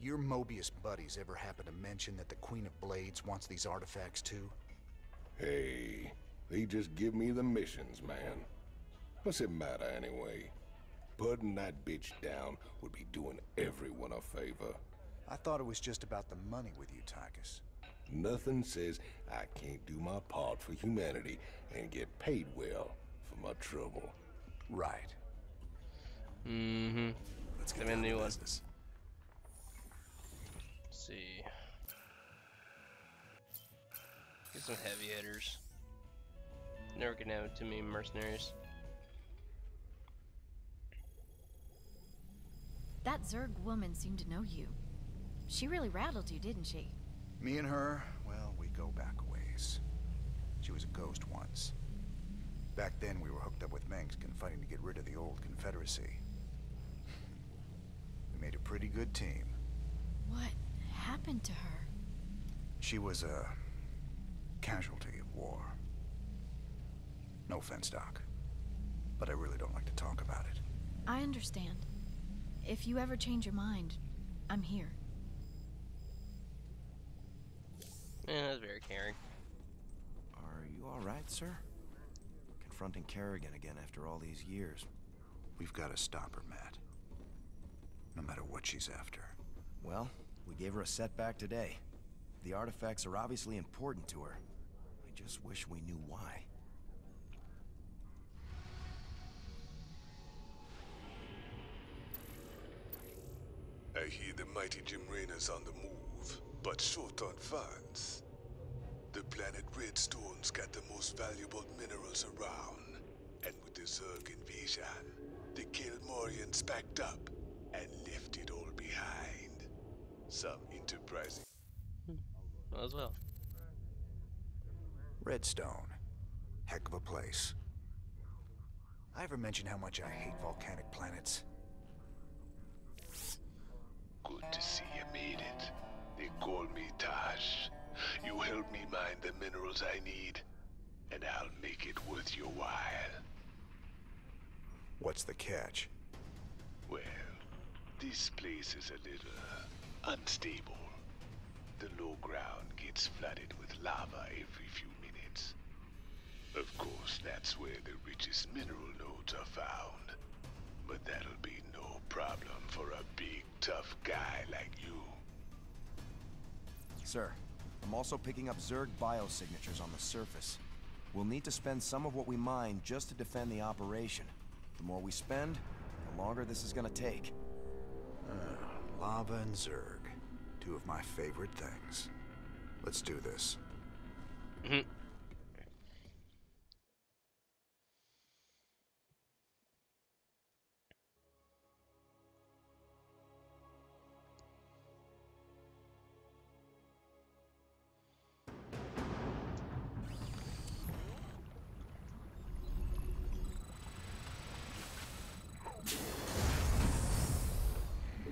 your Mobius buddies ever happen to mention that the Queen of Blades wants these artifacts too? Hey, they just give me the missions, man. What's it matter anyway? Putting that bitch down would be doing everyone a favor. I thought it was just about the money with you, Tychus. Nothing says I can't do my part for humanity and get paid well for my trouble. Right. Mm-hmm. Let's get down to to business. Let's see. Get some heavy hitters. Never gonna have too many mercenaries. That Zerg woman seemed to know you. She really rattled you, didn't she? Me and her, well, we go back a ways. She was a ghost once. Back then, we were hooked up with Mengsk fighting to get rid of the old Confederacy. We made a pretty good team. What happened to her? She was a casualty of war. No offense, Doc, but I really don't like to talk about it. I understand. If you ever change your mind, I'm here. Yeah, that's very caring. Are you alright, sir? Confronting Kerrigan again after all these years. We've got to stop her, Matt. No matter what she's after. Well, we gave her a setback today. The artifacts are obviously important to her. I just wish we knew why. I hear the mighty Jim Raynor's on the move, but short on funds. The planet Redstone's got the most valuable minerals around, and with the Zerg invasion, the Kilmorians packed up and left it all behind. Some enterprising. Well, as well. Redstone. Heck of a place. I ever mention how much I hate volcanic planets? Good to see you made it. They call me Tash. You help me mine the minerals I need, and I'll make it worth your while. What's the catch? Well, this place is a little unstable. The low ground gets flooded with lava every few minutes. Of course, that's where the richest mineral nodes are found. But that'll be no problem for a big, tough guy like you. Sir, I'm also picking up Zerg biosignatures on the surface. We'll need to spend some of what we mine just to defend the operation. The more we spend, the longer this is gonna take. Lava and Zerg. Two of my favorite things. Let's do this.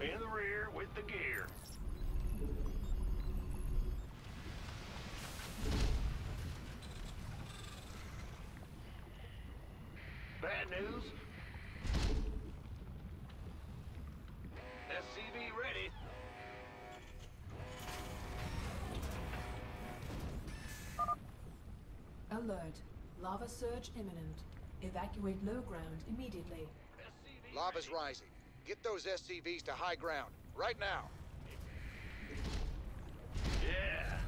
In the rear with the gear. Bad news. SCV ready. Alert. Lava surge imminent. Evacuate low ground immediately. SCV Lava's ready. rising. Get those SCVs to high ground. Right now. Yeah.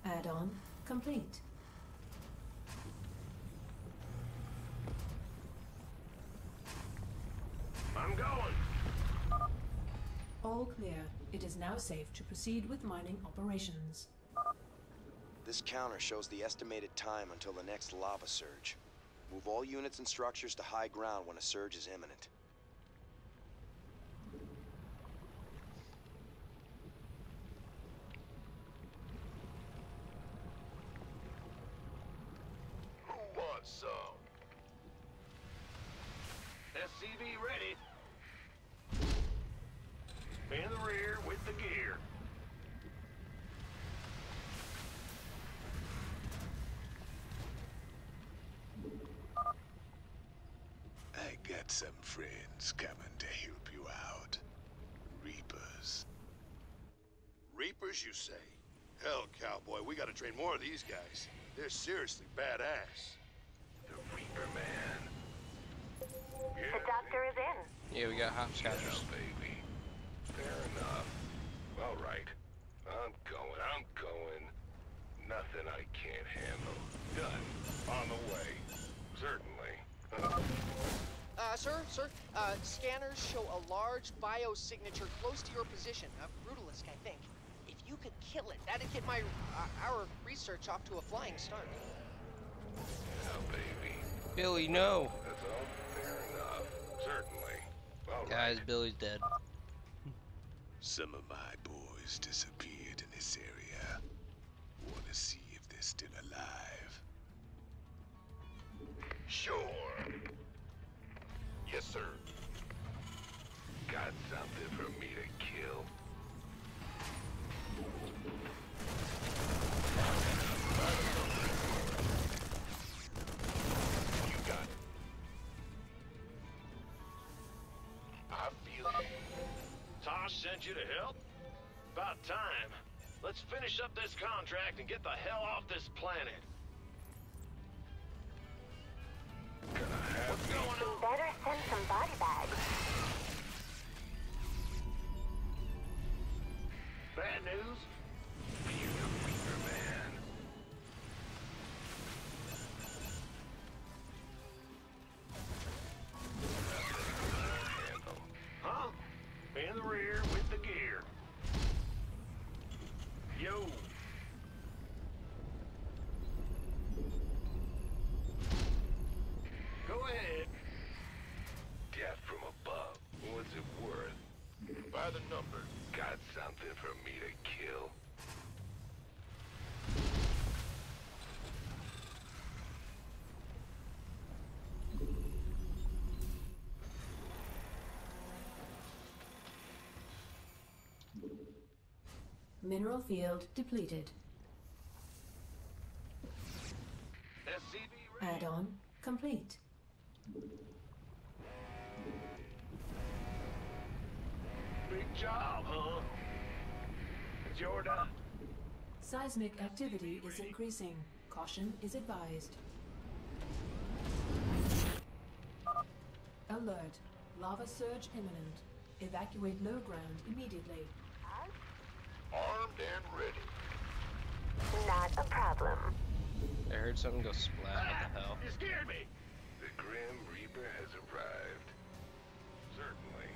Add-on complete. I'm going. All clear. It is now safe to proceed with mining operations. This counter shows the estimated time until the next lava surge. Move all units and structures to high ground when a surge is imminent. Who wants some? SCV ready. In the rear with the gear. got some friends coming to help you out. Reapers. Reapers, you say? Hell, cowboy, we gotta train more of these guys. They're seriously badass. The Reaper man. The doctor is in. Yeah, we got hopscotchers. Yeah, baby. Fair enough. All right. I'm going. Nothing I can't handle. Done. On the way. Certainly. Sir, scanners show a large biosignature close to your position. Brutalisk, I think. If you could kill it, that'd get our research off to a flying start. Yeah, baby. Billy, no. That's all fair enough. Certainly. All Guys, right. Billy's dead. Some of my boys disappeared in this area. Want to see if they're still alive? Sure. Yes, sir. Got something for me to kill? You got it. I feel it. Tosh sent you to help? About time. Let's finish up this contract and get the hell off this planet. What's going on? Better send some body bags. Bad news? You're the Reaper man. Handle. Huh? In the rear with the gear. Yo. Go ahead. Death from above. What's it worth? By the number. Got something for me to kill? Mineral field depleted. SCV ready. Add-on complete. Big job, huh? It's your done. Seismic activity is increasing. Caution is advised. Alert. Lava surge imminent. Evacuate low ground immediately. Armed and ready. Not a problem. I heard something go splat. What the hell? You scared me. The Grim Reaper has arrived. Certainly.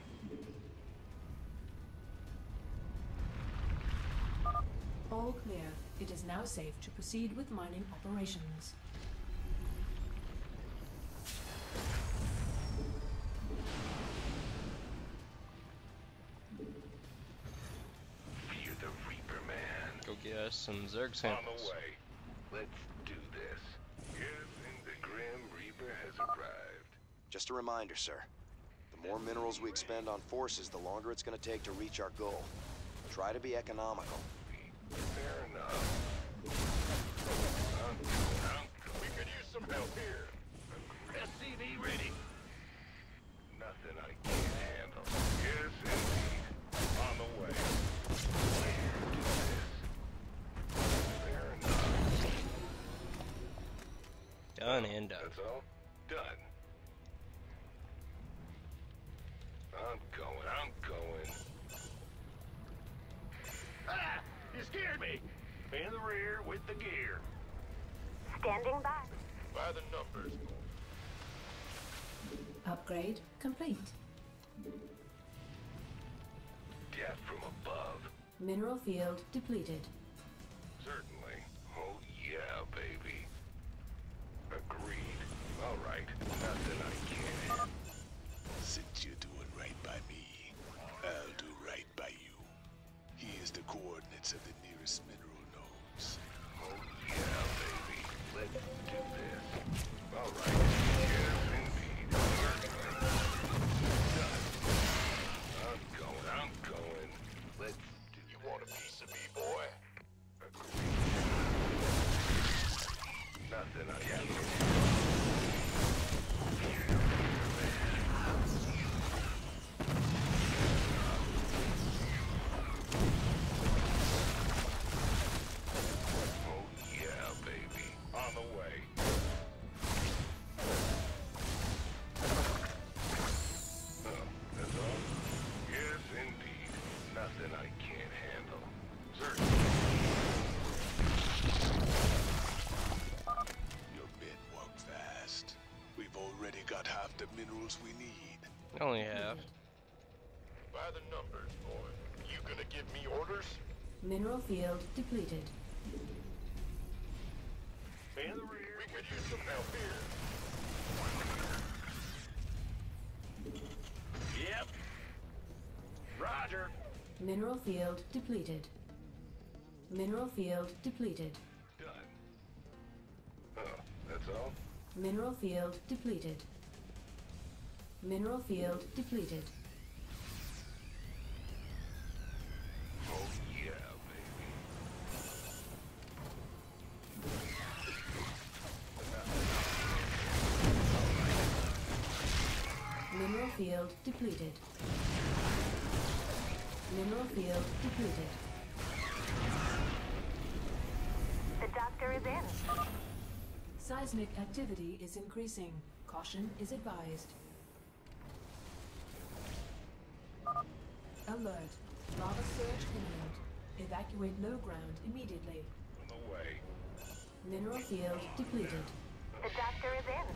All clear. It is now safe to proceed with mining operations. Fear the Reaper man. Go get us some Zerg On samples. the way. Let's do this. Yes, and the Grim Reaper has arrived. Just a reminder, sir. The more minerals we expend on forces, the longer it's going to take to reach our goal. Try to be economical. Fair enough. We could use some help here. SCV ready. Nothing I can't handle. Yes, indeed. On the way. Do this. Fair enough. Done and done. That's all? Done. I'm going. Ah! You scared me. In the rear with the gear. Standing by. By the numbers. Upgrade complete. Death from above. Mineral field depleted. Certainly. Oh yeah, baby. Agreed. All right. Nothing I can't. Since you're doing right by me, I'll do right by you. Here's the coordinates of the nearest mineral nodes. Oh yeah, baby. Let's do this. All right. Yes, indeed. Certainly. Done. I'm going. Let's do. You want a piece of me, boy? Agreed. Nothing I can't. Nothing I can't handle. Certainly. Your men work fast. We've already got half the minerals we need. I only have. By the numbers, boy. You gonna give me orders? Mineral field depleted. In the rear. We could use some help here. Yep. Roger. Mineral field depleted. Mineral field depleted. Done. Oh, that's all? Mineral field depleted. Mineral field depleted. Oh, yeah, baby. Mineral field depleted. Mineral field depleted. The doctor is in. Seismic activity is increasing. Caution is advised. Alert. Lava surge imminent. Evacuate low ground immediately. On the way. Mineral field depleted. The doctor is in.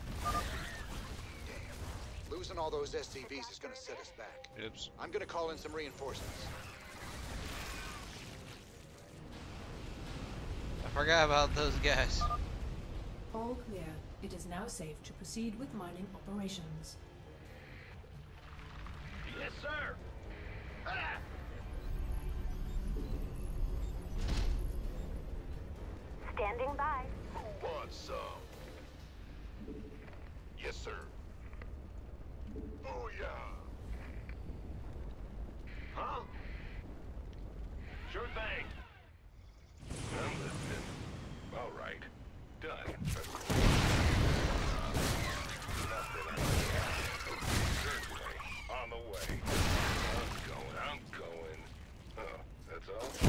Damn. Losing all those SCVs is gonna set us back. Oops. I'm gonna call in some reinforcements. I forgot about those guys. All clear. It is now safe to proceed with mining operations. Yes, sir. Ah! Standing by. Who wants some? Yes, sir. Oh, yeah. Huh? Sure thing. I'm listening. All right. Done. Nothing I can. Certainly. On the way. I'm going. Oh, that's all? Do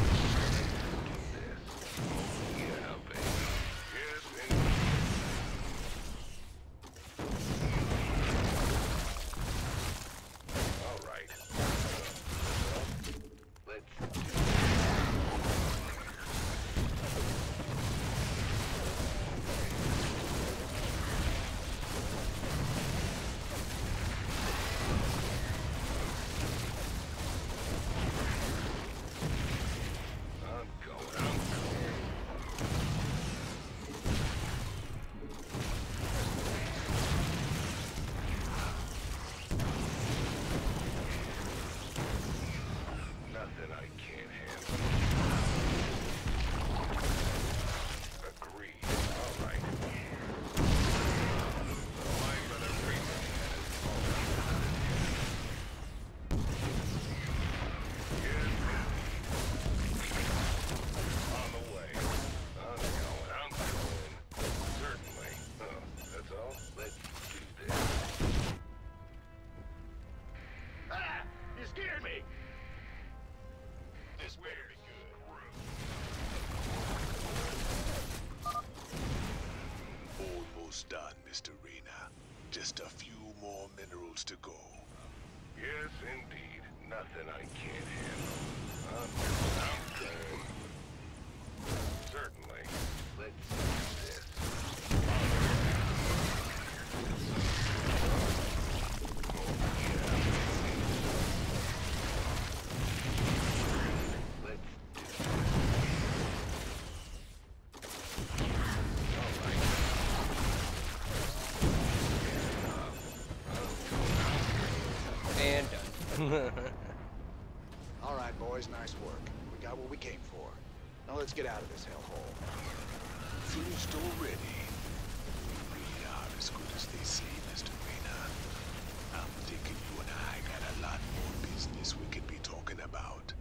this. Oh, yeah, baby. Yes, indeed. All right. Let's do it. I'm going. Nothing I can't handle. Agreed. All right. So I'm gonna bring on the way. I'm going. Certainly. Oh, that's all? Let's do this. Ah! You scared me. This better be good. Almost done, Mr. Rena. Just a few more minerals to go. Yes, indeed. Nothing I can't handle. I'm going. Certainly. Let's do this. Oh, yeah. Let's do this. All right. And done. All right, boys, nice work. We got what we came for. Now let's get out of this hellhole. Finished already? We are as good as they say, Mr. Rena. I'm thinking you and I got a lot more business we could be talking about.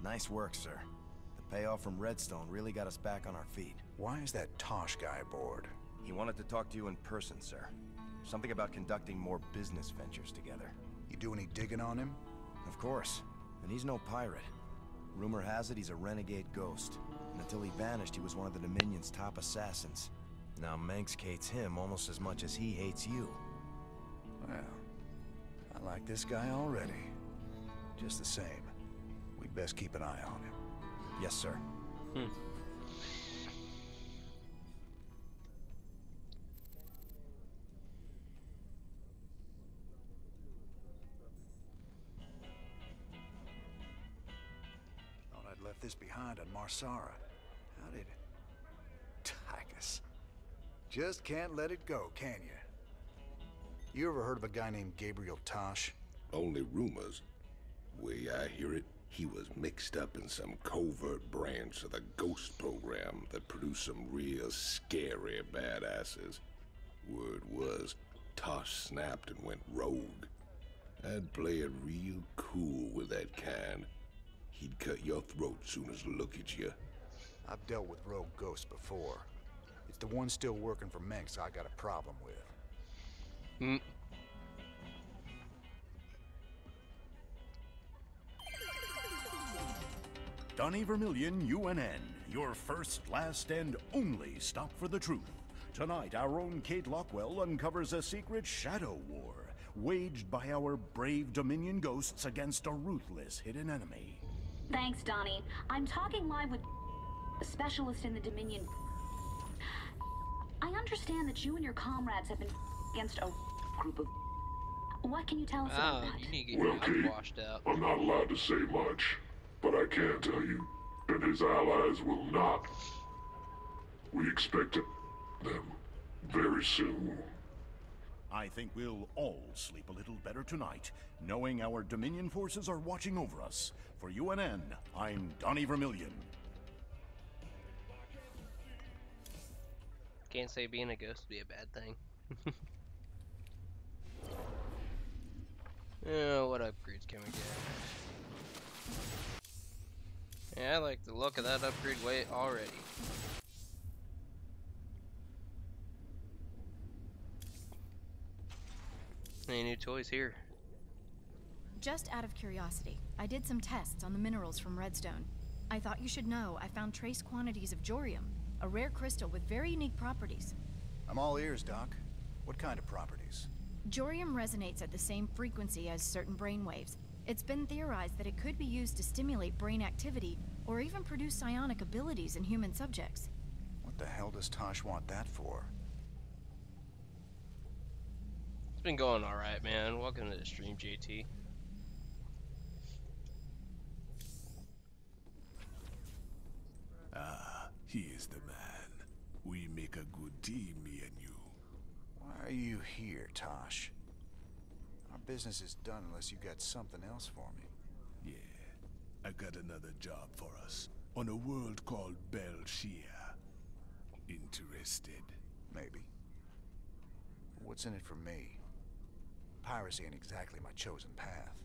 Nice work, sir. The payoff from Redstone really got us back on our feet. Why is that Tosh guy aboard? He wanted to talk to you in person, sir. Something about conducting more business ventures together. You do any digging on him? Of course. And he's no pirate. Rumor has it he's a renegade ghost. And until he vanished, he was one of the Dominion's top assassins. Now Manx hates him almost as much as he hates you. Well, I like this guy already. Just the same, we'd best keep an eye on him. Yes, sir. Thought I'd left this behind on Marsara. How did... Tychus. Just can't let it go, can you? You ever heard of a guy named Gabriel Tosh? Only rumors. Way I hear it, he was mixed up in some covert branch of the Ghost program that produced some real scary badasses. Word was, Tosh snapped and went rogue. I'd play it real cool with that kind. He'd cut your throat soon as look at you. I've dealt with rogue ghosts before. It's the one still working for Manx I got a problem with. Donnie Vermillion, UNN, your first, last, and only stop for the truth. Tonight, our own Kate Lockwell uncovers a secret shadow war waged by our brave Dominion ghosts against a ruthless hidden enemy. Thanks, Donnie. I'm talking live with a specialist in the Dominion. I understand that you and your comrades have been against a group of... What can you tell us about that? You need to get your mouth washed out. I'm not allowed to say much, but I can tell you, and his allies will not. We expect them very soon. I think we'll all sleep a little better tonight, knowing our Dominion forces are watching over us. For UNN, I'm Donnie Vermillion. Can't say being a ghost would be a bad thing. What upgrades can we get? Yeah, I like the look of that upgrade weight already. Any new toys here? Just out of curiosity, I did some tests on the minerals from Redstone. I thought you should know I found trace quantities of Jorium, a rare crystal with very unique properties. I'm all ears, Doc. What kind of properties? Jorium resonates at the same frequency as certain brainwaves. It's been theorized that it could be used to stimulate brain activity or even produce psionic abilities in human subjects. What the hell does Tosh want that for? It's been going alright, man. Welcome to the stream, JT. Ah, he is the man. We make a good team, me and you. Why are you here, Tosh? Our business is done unless you got something else for me. Yeah, I got another job for us on a world called Belshia. Interested? Maybe. What's in it for me? Piracy ain't exactly my chosen path.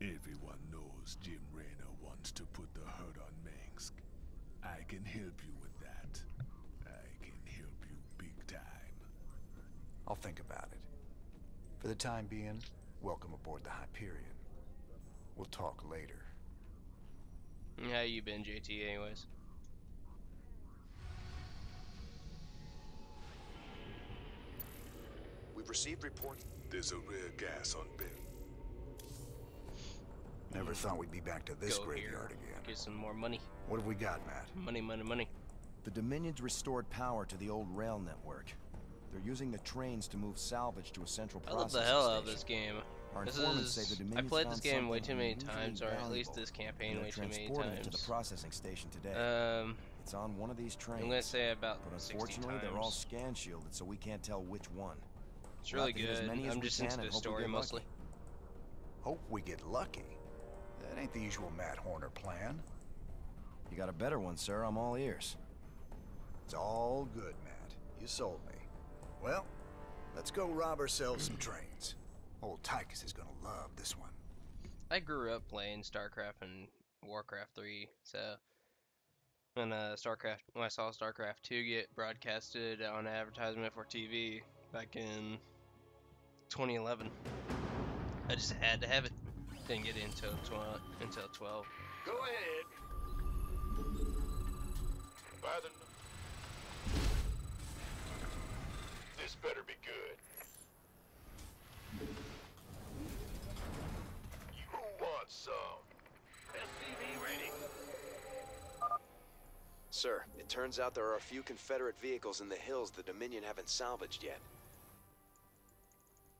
Everyone knows Jim Raynor wants to put the hurt on Mengsk. I can help you with that. I can help you big time. I'll think about it. For the time being, welcome aboard the Hyperion. We'll talk later. How you been, JT, anyways? We've received reports. There's a rare gas on Ben. Never thought we'd be back to this Go graveyard here. again. Get some more money. What have we got, Matt? Money, money, money. The Dominion's restored power to the old rail network. They're using the trains to move salvage to a central I love processing the hell station. out of this game. Our This informants say is... the I Dominion's played found this game way something too many unusually times, or at least valuable, this campaign and way they're too many transporting it to the times. processing station today. It's on one of these trains. I'm gonna say about but 60 unfortunately, they're all times. scan shielded, so we can't tell which one. It's We'll really have to hit as good. many as I'm we just can into and the hope we story get mostly. lucky. Hope we get lucky. That ain't the usual Matt Horner plan. You got a better one, sir. I'm all ears. It's all good, Matt. You sold me. Well, let's go rob ourselves some trains. Old Tychus is gonna love this one. I grew up playing StarCraft and Warcraft 3, so when StarCraft, when I saw StarCraft 2 get broadcasted on advertisement for TV back in 2011. I just had to have it. Didn't get it until 12. Go ahead. By the... This better be good. Who wants some? SCV ready. Sir, it turns out there are a few Confederate vehicles in the hills the Dominion haven't salvaged yet.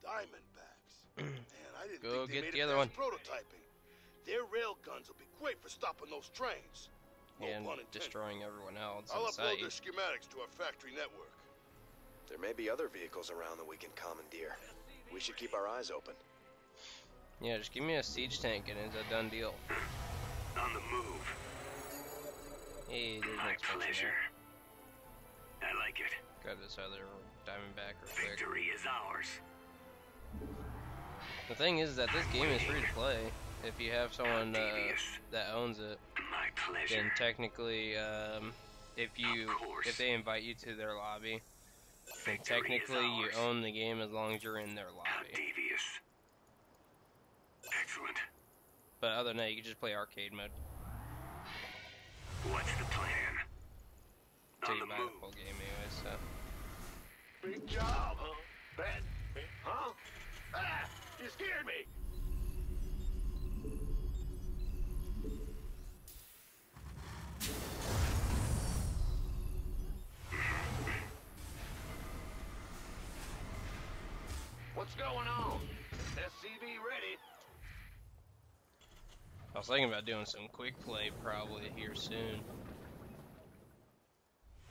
Diamondbacks. Man, I didn't Go think they get made the it other past one. prototyping. Their rail guns will be great for stopping those trains. No And pun intended. destroying everyone else I'll in upload sight. their schematics to our factory network. There may be other vehicles around that we can commandeer. We should keep our eyes open. Yeah, just give me a siege tank and it's a done deal. On the move. Hey, there's My an expansion pleasure. there. I like it. Grab this other Diamondback real quick. Victory is ours. The thing is that this game is free to play. If you have someone that owns it, My pleasure. then technically, if they invite you to their lobby, then technically you own the game as long as you're in their lobby. Devious. Excellent. But other than that, you can just play arcade mode. What's the plan? Until On you the buy move. the full game anyway, so. Big job, huh? Bad, huh? Ah! You scared me! What's going on? SCV ready. I was thinking about doing some quick play probably here soon.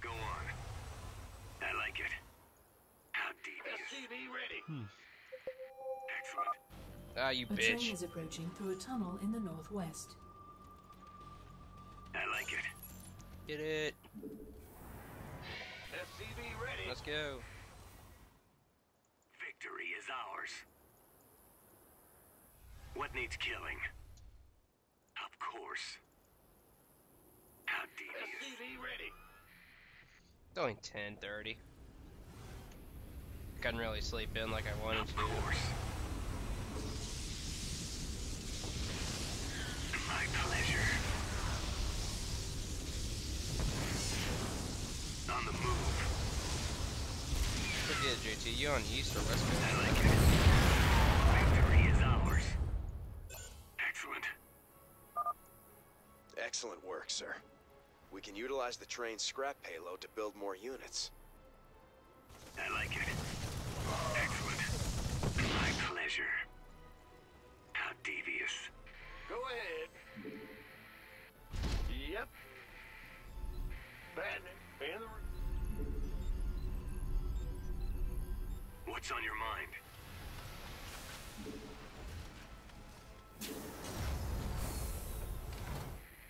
Go on. I like it. How devious. SCV ready. Excellent. Ah, you A train bitch. is approaching through a tunnel in the northwest. I like it. Get it. SCV ready. Let's go. Victory is ours. What needs killing? Of course. How devious. SCV ready. It's only 10:30. Couldn't really sleep in like I wanted to. Of course. My pleasure. On the move. Forget it, JT. You on east or west? I like it. Victory is ours. Excellent. Excellent work, sir. We can utilize the train's scrap payload to build more units. I like it. Excellent. My pleasure. How devious. Go ahead. Yep. Bad and the... What's on your mind?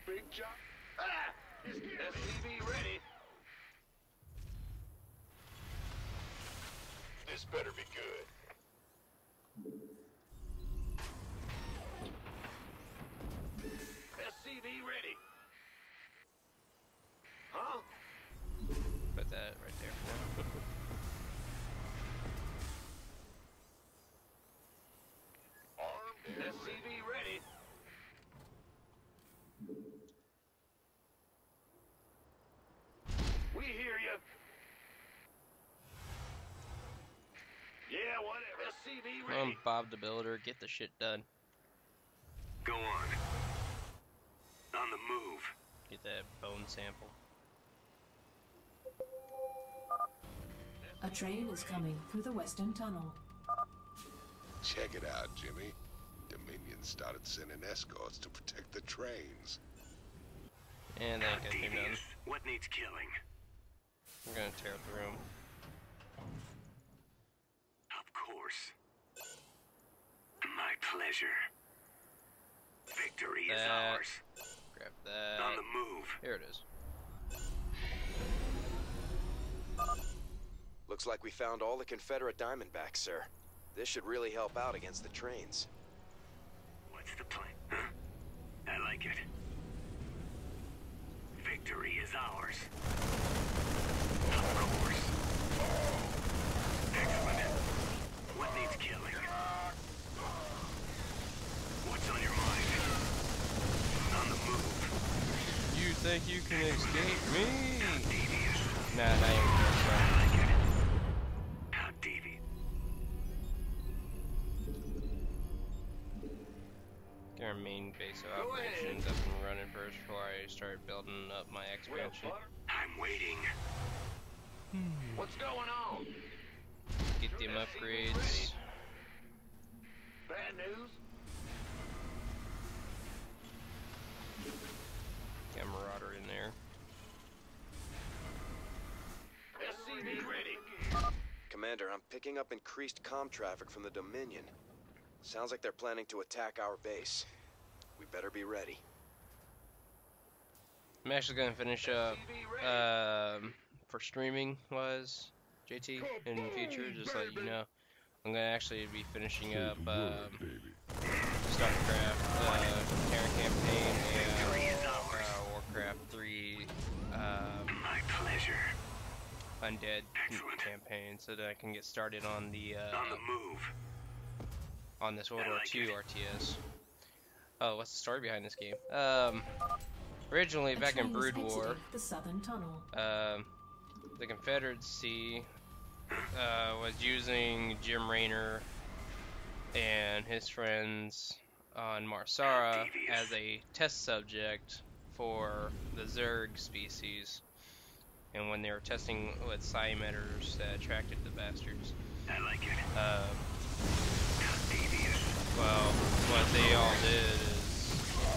Big job. Ah! You scared me. SCV ready. This better be good. SCV ready. Huh? Put that right there for now. Armed. SCV ready. We hear you. Yeah, whatever. SCV Come on, ready. Bob the Builder, get the shit done. Go on. On the move. Get that bone sample. A train is coming through the western tunnel. Check it out, Jimmy. Dominion started sending escorts to protect the trains. And How that gets me done. devious. What needs killing? We're gonna tear up the room. Of course. My pleasure. Victory is That. ours. Grab that. On the move. Here it is. Looks like we found all the Confederate Diamondbacks, sir. This should really help out against the trains. What's the plan? Huh? I like it. Victory is ours. Of course. Excellent. What needs killing? What's on your mind? On the move. You think you can escape me? How devious. Nah, not even close, bro. I like it. How devious. Get our main base of operations up and running first before I start building up my expansion. I'm waiting. What's going on? Get them upgrades. Bad news? Get a Marauder in there. SCV ready. Commander, I'm picking up increased comm traffic from the Dominion. Sounds like they're planning to attack our base. We better be ready. I'm actually gonna finish up for streaming wise, JT, in the future, just so you know. I'm gonna actually be finishing up StarCraft, Terran Campaign, and Warcraft 3 My pleasure. Undead campaign, so that I can get started on the move. On this World War II RTS. Oh, what's the story behind this game? Originally, back in Brood War, the southern tunnel. the Confederacy was using Jim Raynor and his friends on Marsara as a test subject for the Zerg species. And when they were testing with psi emitters that attracted the bastards. I like it. Well, what they all did is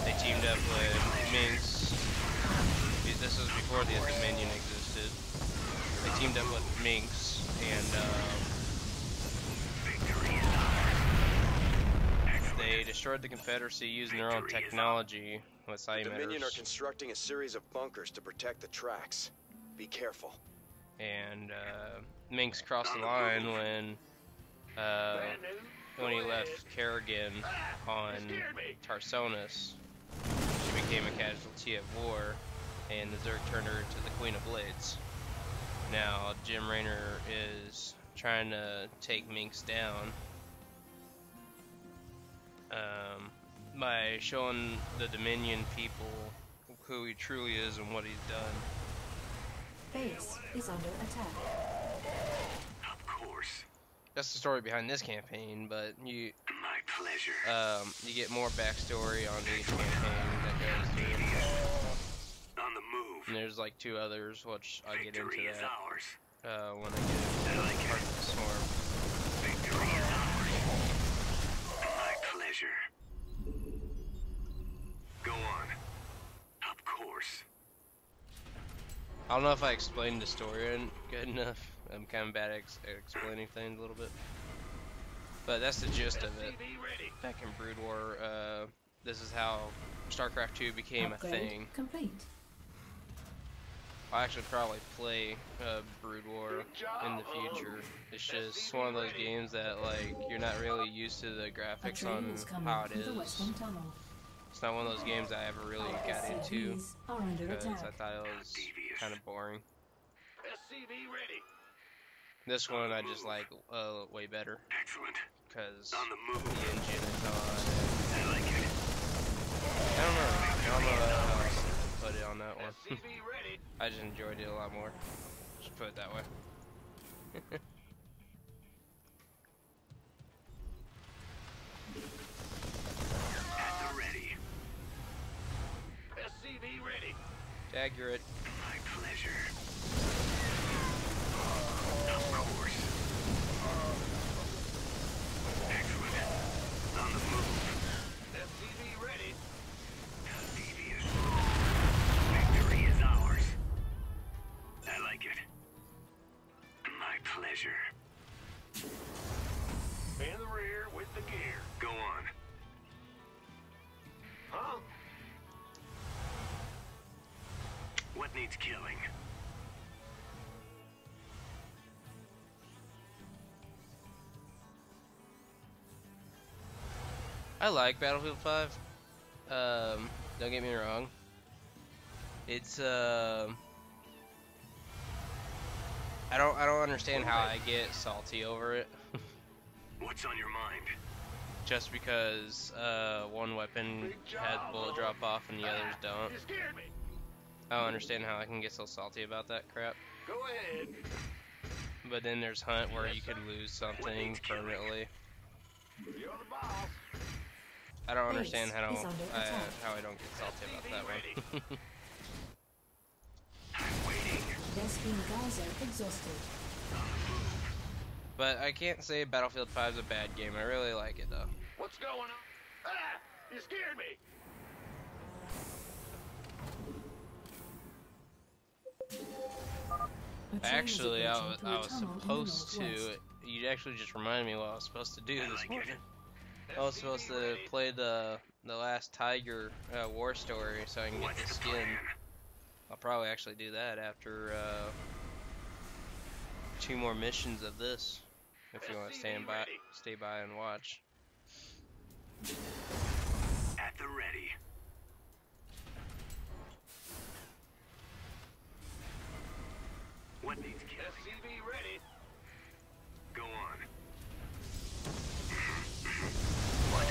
they teamed up with Minx. This was before the Dominion existed. They teamed up with Minx and they destroyed the Confederacy using their own technology with psi The Dominion are emitters. constructing a series of bunkers to protect the tracks. Be careful. And Minx crossed the line when he left Kerrigan on Tarsonis. She became a casualty of war, and the Zerg turned her into the Queen of Blades. Now Jim Raynor is trying to take Minx down by showing the Dominion people who he truly is and what he's done. Base is under attack. Of course. That's the story behind this campaign, but you My pleasure. you get more backstory on each campaign that goes through. On the move. And there's like 2 others, which I get into Victory is that ours. when I get into part of the Swarm. Victory is ours. My pleasure. Go on. Of course. I don't know if I explained the story good enough. I'm kind of bad at explaining things a little bit. But that's the gist of it. Back in Brood War, this is how StarCraft 2 became a thing. Complete. I'll actually probably play Brood War in the future. It's just one of those games that, like, you're not really used to the graphics on how it is. It's not one of those games I ever really got into because I thought it was kind of boring. SCV ready. This one I just like way better. Excellent. Because On the move. the engine is on. I like it. I don't know how else to put it on that one. SCV ready. I just enjoyed it a lot more. Just put it that way. At the ready. SCV ready. Accurate. My pleasure. Of course. Excellent. On the move. SCV ready. How devious. Victory is ours. I like it. My pleasure. In the rear with the gear. Go on. Huh? What needs killing? I like Battlefield 5. Don't get me wrong. It's I don't understand how I get salty over it. What's on your mind? Just because one weapon had bullet drop off and the others don't. You scared me. I don't understand how I can get so salty about that crap. Go ahead. But then there's Hunt where you could lose something permanently. You're the boss. I don't understand how Base is under attack. I don't get salty about that one. Vespine Geyser exhausted. But I can't say Battlefield 5 is a bad game. I really like it though. What's going on? Ah! You scared me. Actually, I was supposed to. You actually just reminded me what I was supposed to do this morning. I was supposed to play the last Tiger war story so I can get the skin. I'll probably actually do that after 2 more missions of this. If you want to stay by and watch. At the ready. What needs killing? SCV ready. Go on. What?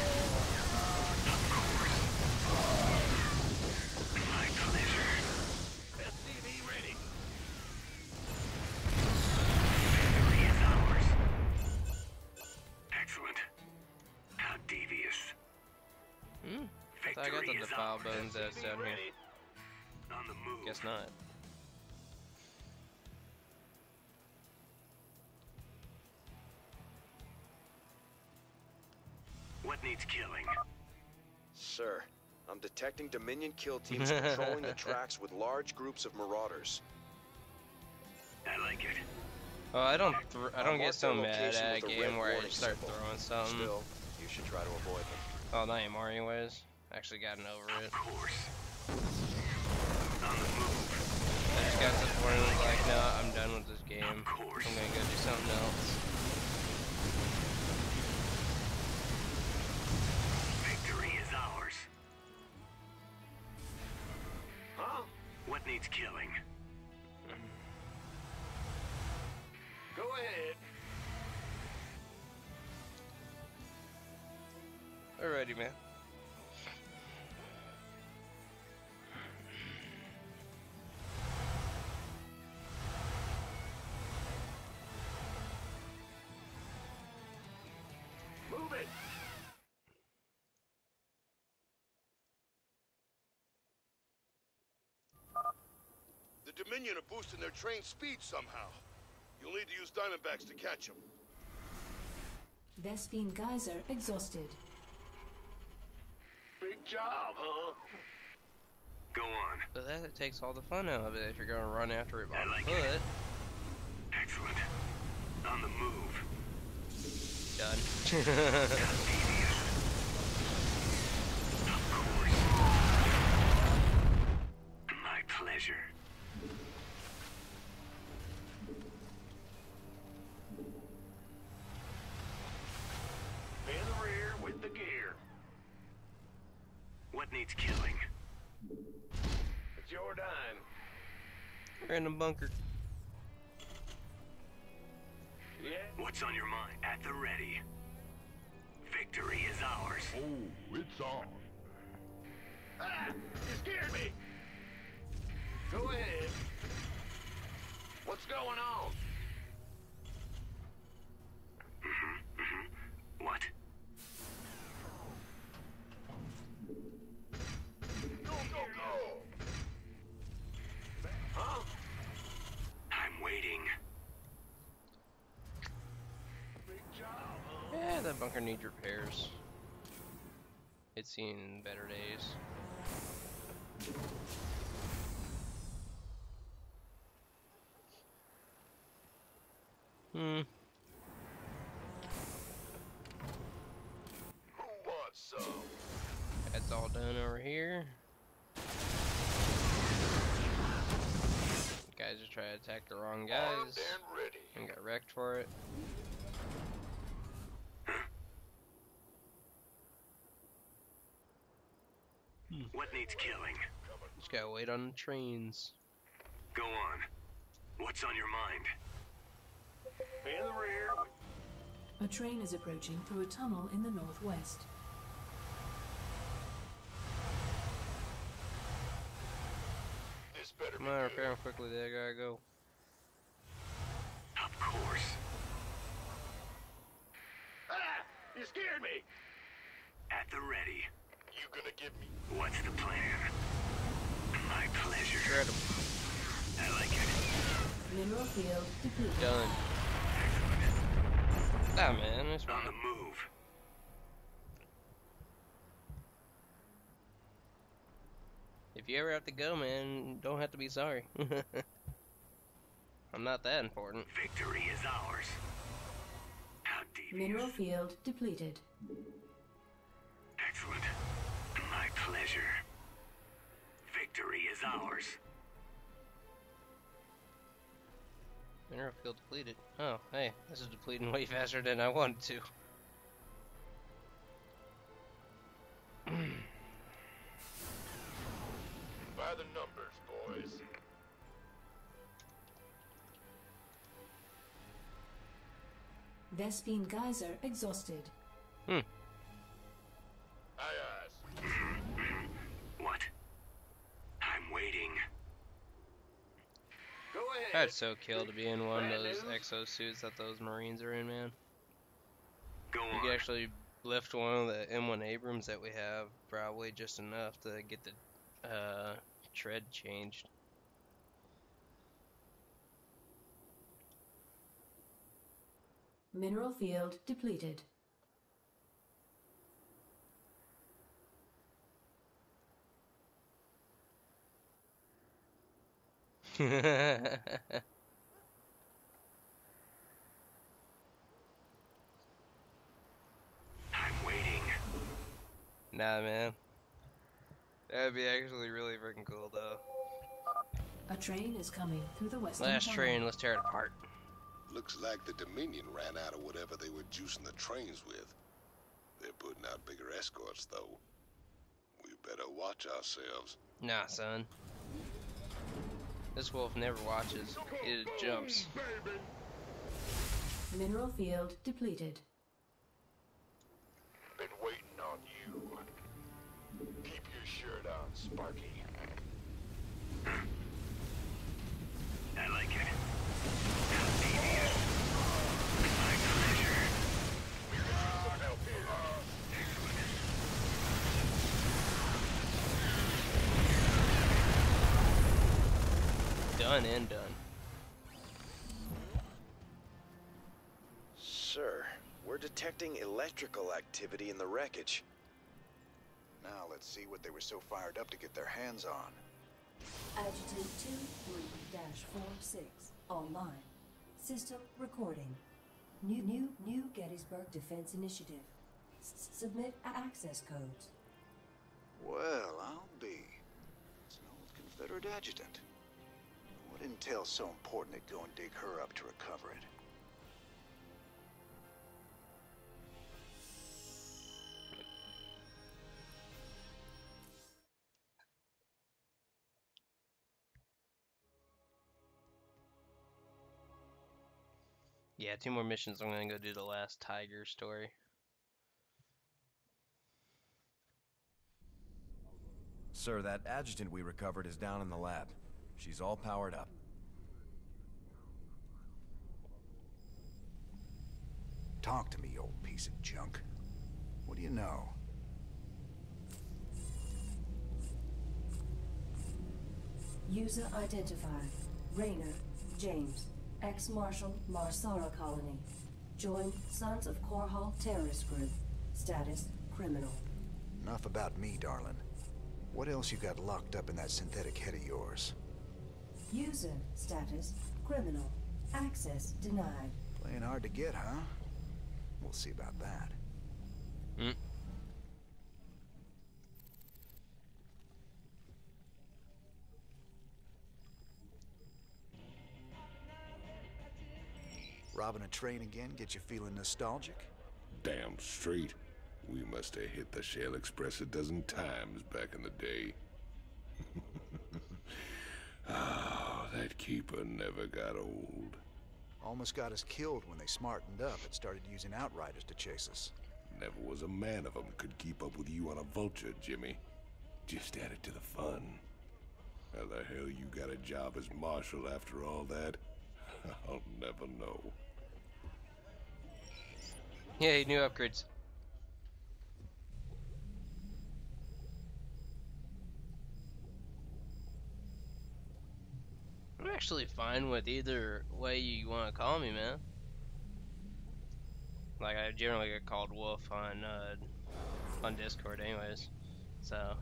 My pleasure. SCV ready. Victory is ours. Excellent. How devious. I thought I got the defile bones that's down here. On the move. Guess not. What needs killing? Sir, I'm detecting Dominion kill teams controlling the tracks with large groups of marauders. I like it. Oh, I don't get so mad location at a with a game red where I warning just start symbol. throwing something. Still, you should try to avoid them. Oh, not anymore anyways. Actually gotten over it. Of course. On the move. I just got to the point where I was like, no, I'm done with this game. Of course. I'm gonna go do something else. Victory is ours. Huh? What needs killing? Go ahead. Alrighty, man. Move it. The Dominion are boosting their train speed somehow. You'll need to use Diamondbacks to catch them. Vespine Geyser exhausted. Big job, huh? Go on. But that takes all the fun out of it if you're gonna run after it by I like foot. it. Excellent. On the move. Done. Of course. My pleasure. In the rear with the gear. What needs killing? It's your dime. Random bunker. Yeah. What's on your mind? At the ready. Victory is ours. Oh, it's on. Ah! You scared me. Go ahead. What's going on? What? Go, go, go! Huh? I'm waiting. Big job, huh? Yeah, that bunker needs repairs. It's seen better days. Who wants some? That's all done over here. Guys are trying to attack the wrong guys Armed and ready. and got wrecked for it. What needs killing? Just gotta wait on the trains. Go on. What's on your mind? In the rear. A train is approaching through a tunnel in the northwest. This better Come on, repair them quickly. They gotta go. Of course. Ah! You scared me! At the ready. You gonna give me... What's the plan? My pleasure. Shred 'em. I like it. Mineral field depleted. Done. Ah, man, that's On the move. If you ever have to go, man, don't have to be sorry. I'm not that important. Victory is ours. How deep? Mineral field depleted. Excellent. My pleasure. Victory is ours. Mineral field depleted. Oh, hey, this is depleting way faster than I wanted to. By the numbers, boys. Vespine geyser exhausted. Aye, aye. What? I'm waiting. Go ahead. I'd so kill to be in one of those exosuits that those Marines are in, man. Go You on. could actually lift one of the M1 Abrams that we have, probably just enough to get the tread changed. Mineral field depleted. I'm waiting. Nah, man. That'd be actually really freaking cool, though. A train is coming through the western Last tunnel. train, let's tear it apart. Looks like the Dominion ran out of whatever they were juicing the trains with. They're putting out bigger escorts, though. We better watch ourselves. Nah, son. This wolf never watches. It jumps. Mineral field depleted. Been waiting on you. Keep your shirt on, Sparky. I like it. How devious. My pleasure. Some help here. Done and done. Sir, we're detecting electrical activity in the wreckage. Now let's see what they were so fired up to get their hands on. Adjutant 23-46 online. System recording. New Gettysburg Defense Initiative. Submit access codes. Well, I'll be. It's an old Confederate adjutant. What intel's so important they'd go and dig her up to recover it? Yeah, 2 more missions. I'm gonna go do the last Tiger story. Sir, that adjutant we recovered is down in the lab. She's all powered up. Talk to me, you old piece of junk. What do you know? User identified. Raynor James. Ex-Marshal Marsara Colony. Joined Sons of Korhal Terrorist Group. Status criminal. Enough about me, darling. What else you got locked up in that synthetic head of yours? User status criminal. Access denied. Playing hard to get, huh? We'll see about that. Robbing a train again get you feeling nostalgic? Damn straight. We must have hit the Shell Express a dozen times back in the day. Oh, that keeper never got old. Almost got us killed when they smartened up and started using outriders to chase us. Never was a man of them could keep up with you on a vulture, Jimmy. Just added to the fun. How the hell you got a job as marshal after all that? I'll never know. Yay, new upgrades. I'm actually fine with either way you want to call me, man. Like, I generally get called Wolf on Discord anyways. So,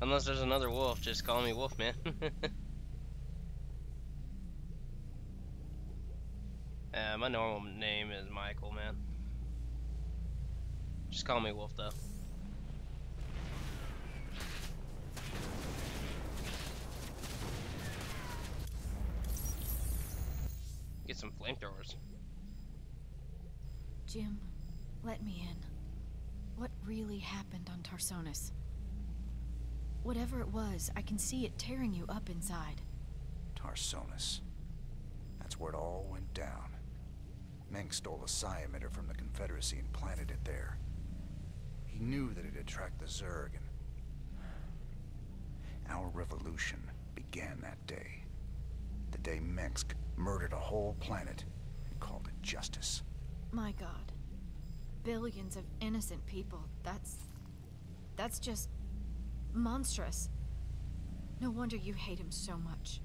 unless there's another Wolf, just call me Wolf, man. My normal name is Michael, man. Just call me Wolf, though. Get some flamethrowers. Jim, let me in. What really happened on Tarsonis? Whatever it was, I can see it tearing you up inside. Tarsonis. That's where it all went down. Meng stole a psi emitter from the Confederacy and planted it there. He knew that it'd attract the Zerg, and our revolution began that day. The day Mengsk murdered a whole planet and called it justice. My God. Billions of innocent people. That's just monstrous. No wonder you hate him so much.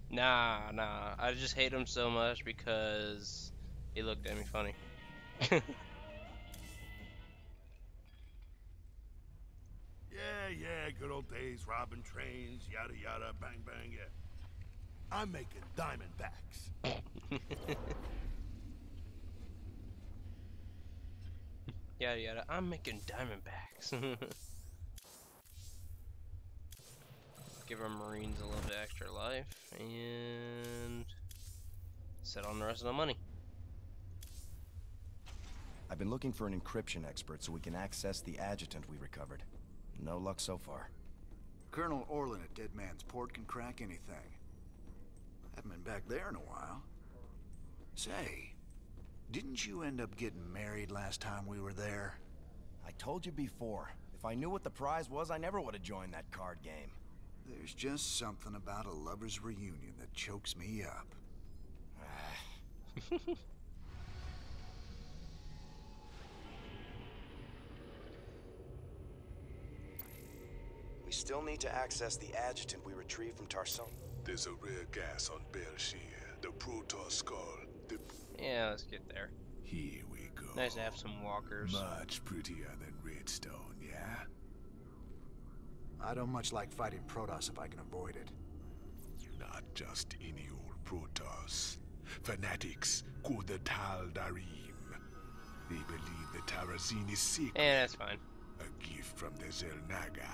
Nah. I just hate him so much because he looked at me funny. Yeah, good old days, robbing trains, yada yada, bang bang, yeah. I'm making Diamondbacks. Yada yada, I'm making Diamondbacks. Give our Marines a little bit extra life and set on the rest of the money. I've been looking for an encryption expert so we can access the adjutant we recovered. No luck so far. Colonel Orlin at Dead Man's Port can crack anything. Haven't been back there in a while. Say, didn't you end up getting married last time we were there? I told you before, if I knew what the prize was, I never would have joined that card game. There's just something about a lover's reunion that chokes me up. We still need to access the adjutant we retrieved from Tarson. There's a rare gas on Belshir, the Protoss skull. Yeah, let's get there. Here we go. Nice to have some walkers. Much prettier than Redstone, yeah? I don't much like fighting Protoss if I can avoid it. Not just any old Protoss. Fanatics called the Tal Darim. They believe the Terrazine is secret. Yeah, that's fine. A gift from the Zelnaga.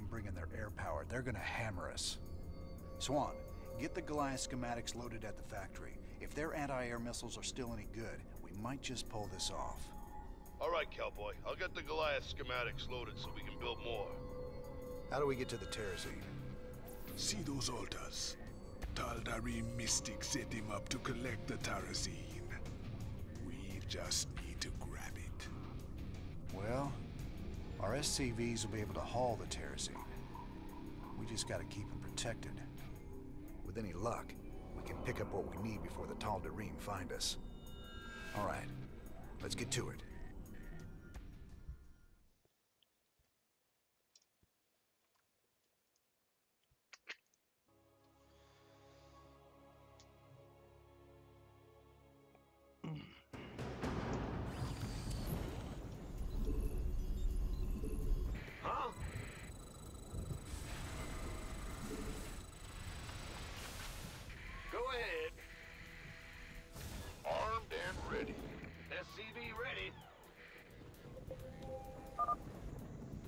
Bringing their air power, they're gonna hammer us. Swan, get the Goliath schematics loaded at the factory. If their anti-air missiles are still any good, we might just pull this off. All right, cowboy. I'll get the Goliath schematics loaded so we can build more. How do we get to the Terrazine? See those altars? Tal'Darim mystics set him up to collect the Terrazine. We just need to grab it. Well, our SCVs will be able to haul the Terrazine. We just gotta keep them protected. With any luck, we can pick up what we need before the Tal'Darim find us. All right, let's get to it. Huh? Go ahead. Armed and ready. SCV ready.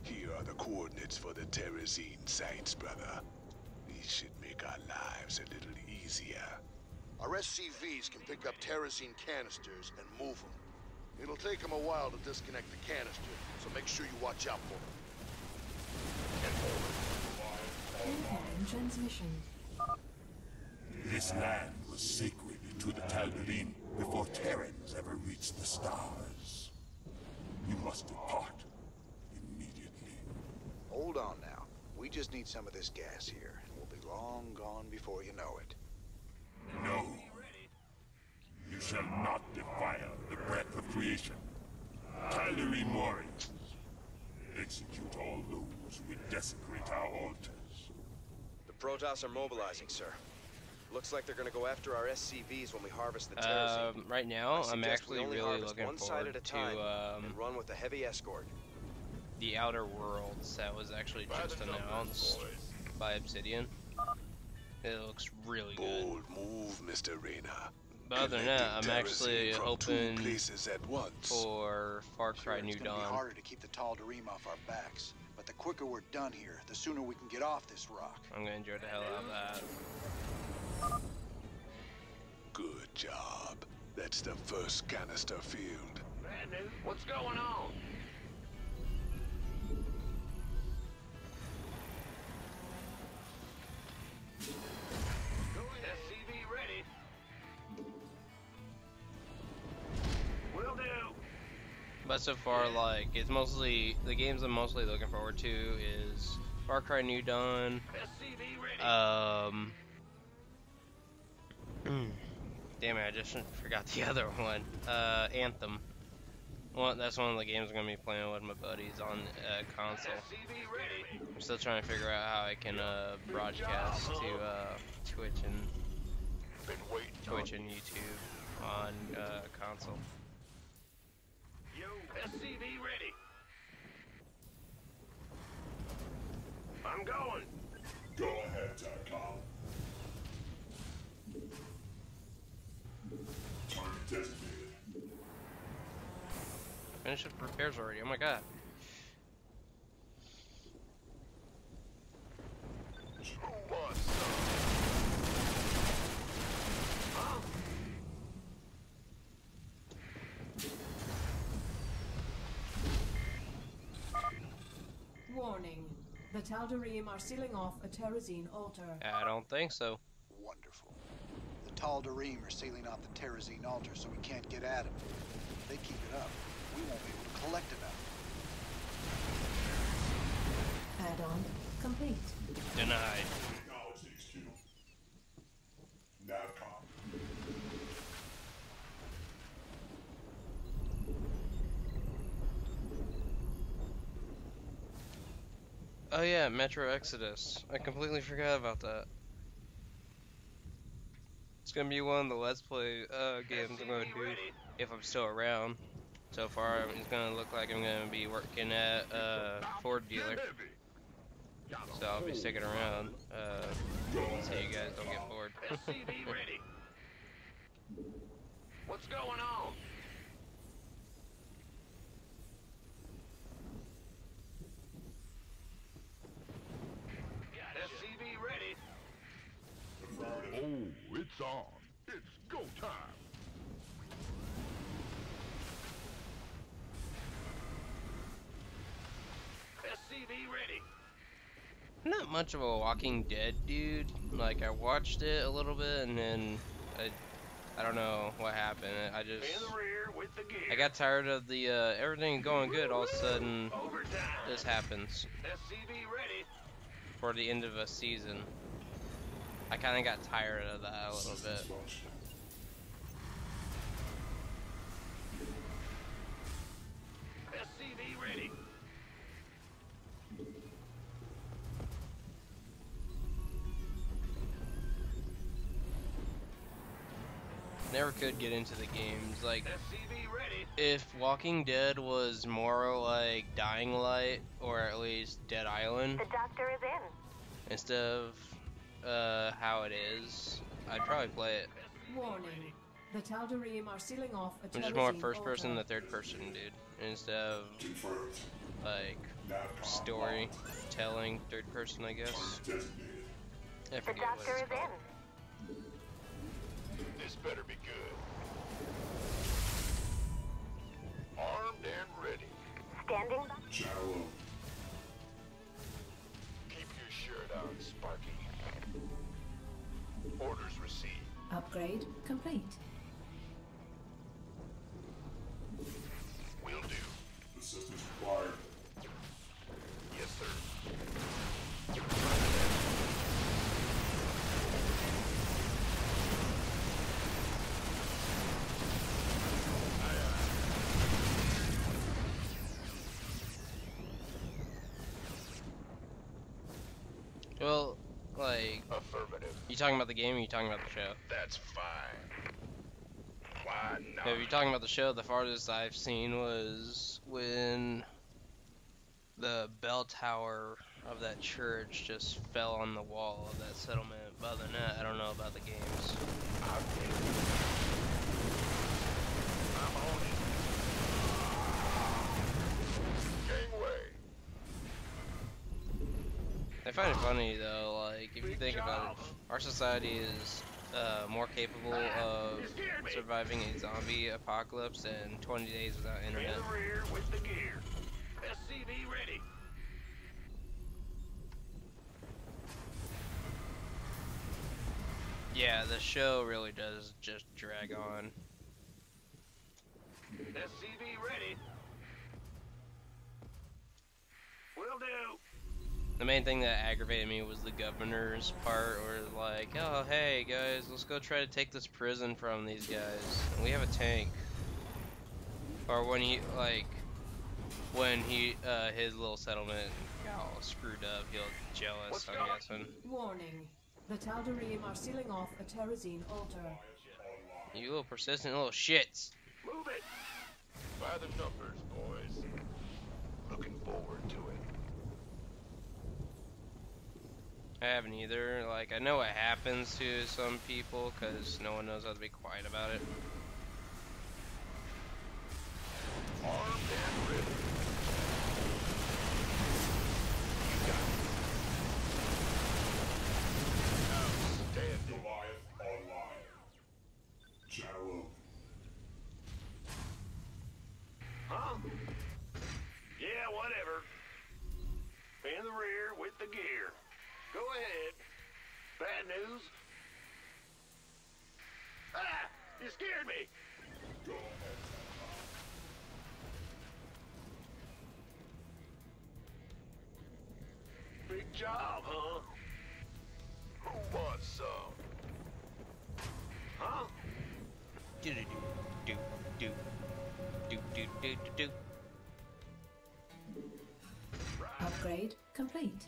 Here are the coordinates for the Terrazine sites, brother. These should make our lives a little easier. Our SCVs can pick up Terrazine canisters and move them. It'll take them a while to disconnect the canister, so make sure you watch out for them. Incoming transmission. This land was sacred to the Tal'Darim before Terrans ever reached the stars. You must depart immediately. Hold on now. We just need some of this gas here. We'll be long gone before you know it. No. You shall not defile the breath of creation. Tal'Darim warriors, execute all those who would desecrate our altars. The Protoss are mobilizing, sir. Looks like they're gonna go after our SCVs when we harvest the terrazine. Right now, I'm actually we only really harvest looking one side forward at a time to and run with a heavy escort. the Outer Worlds that was actually just announced by Obsidian. It looks really good. Bold move, Mr. Reyna. But other than that, I'm actually Terrazine from hoping 2 places at once. for Far Cry New It's gonna be Dawn. harder to keep the Tal'Darim off our backs, but the quicker we're done here, the sooner we can get off this rock. I'm gonna enjoy the hell out of that. Good job. That's the first canister field. Bad news. What's going on? SCV ready. Will do. But so far, like, it's mostly, the games I'm mostly looking forward to is Far Cry New Dawn, damn it, I just forgot the other one, Anthem. Well, that's one of the games I'm going to be playing with my buddies on console. I'm still trying to figure out how I can broadcast to Twitch and YouTube on console. Yo, SCV ready. I'm going. Go ahead, TACOM. Target designated. Finish the repairs already, oh my god. Warning. The Tal'Darim are sealing off a terrazine altar. I don't think so. Wonderful. The Tal'Darim are sealing off the terrazine altar so we can't get at them. If they keep it up, we won't be able to collect enough. Add-on complete. Denied. Acknowledge HQ. NAVCOM. Oh yeah, Metro Exodus. I completely forgot about that. It's gonna be one of the Let's Play games I'm gonna do if I'm still around. So far, it's gonna look like I'm gonna be working at a Ford dealer. So I'll be sticking around so you guys don't get bored. SCV ready. What's going on? SCV ready. Oh, it's on. It's go time. SCV ready. I'm not much of a Walking Dead dude. Like, I watched it a little bit and then I don't know what happened. I just In the rear with the gear. I got tired of the everything going good. All of a sudden, this happens. SCV ready. For the end of a season. I kind of got tired of that a little bit. SCV ready. Never could get into the games. Like, SCV ready. if Walking Dead was more like Dying Light, or at least Dead Island, The doctor is in. instead of how it is, I'd probably play it. Warning. The Tal'Darim are sealing off a I'm just more terrazine first person altar. than third person, dude. Instead of like storytelling third person, I guess. I The forget what doctor it's is called. in. This better be good. Armed and ready. Standing by. Shallow. Upgrade complete. Will do. Assistance required. Yes, sir. Well, like, Affirmative. you talking about the game or you talking about the show? That's fine. Why not? If you're talking about the show, the farthest I've seen was when the bell tower of that church just fell on the wall of that settlement. But other than that, I don't know about the games. I'm on it. Gangway. I find it funny though, like, if you think about it, our society is more capable of surviving a zombie apocalypse than 20 days without internet. In the rear with the gear. SCV ready. Yeah, the show really does just drag on. SCV ready. Will do. The main thing that aggravated me was the governor's part, where like, oh hey guys, let's go try to take this prison from these guys. And we have a tank. Or when he his little settlement got all screwed up, he was jealous, I'm guessing. Warning. The Tal'Darim are sealing off a Terrazine altar. You little persistent little shits. Move it. By the numbers, boys. Looking forward to it. I haven't either. Like, I know what happens to some people, because no one knows how to be quiet about it. Armed and ready. You got it. Outstanding. Goliath online. Channel open. Huh? Yeah, whatever. In the rear with the gear. Go ahead. Bad news? Ah! You scared me! Go ahead. Big job, huh? Who wants some? Huh? Do do do do do do do do do. Upgrade complete.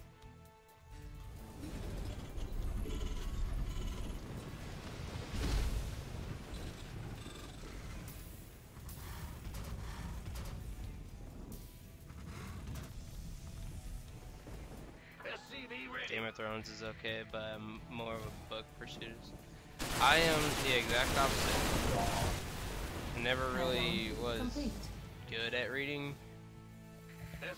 Game of Thrones is okay, but I'm more of a book pursuit. I am the exact opposite. Never really was good at reading.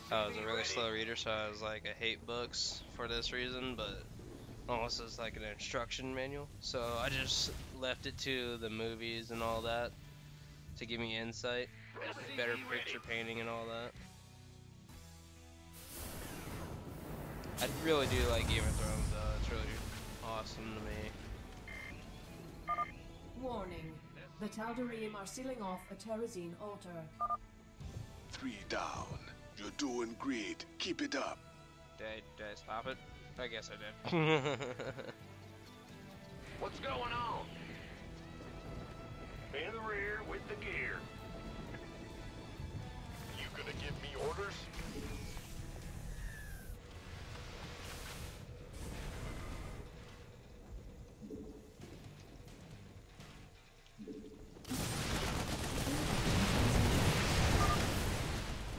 I was a really slow reader, so I was like, I hate books for this reason, but almost as like an instruction manual. So I just left it to the movies and all that to give me insight, better picture painting and all that. I really do like Game of Thrones though, it's really awesome to me. Warning. The Tal'Darim are sealing off a Terrazine altar. 3 down. You're doing great. Keep it up. Did I stop it? I guess I did. What's going on? In the rear with the gear. You gonna give me orders?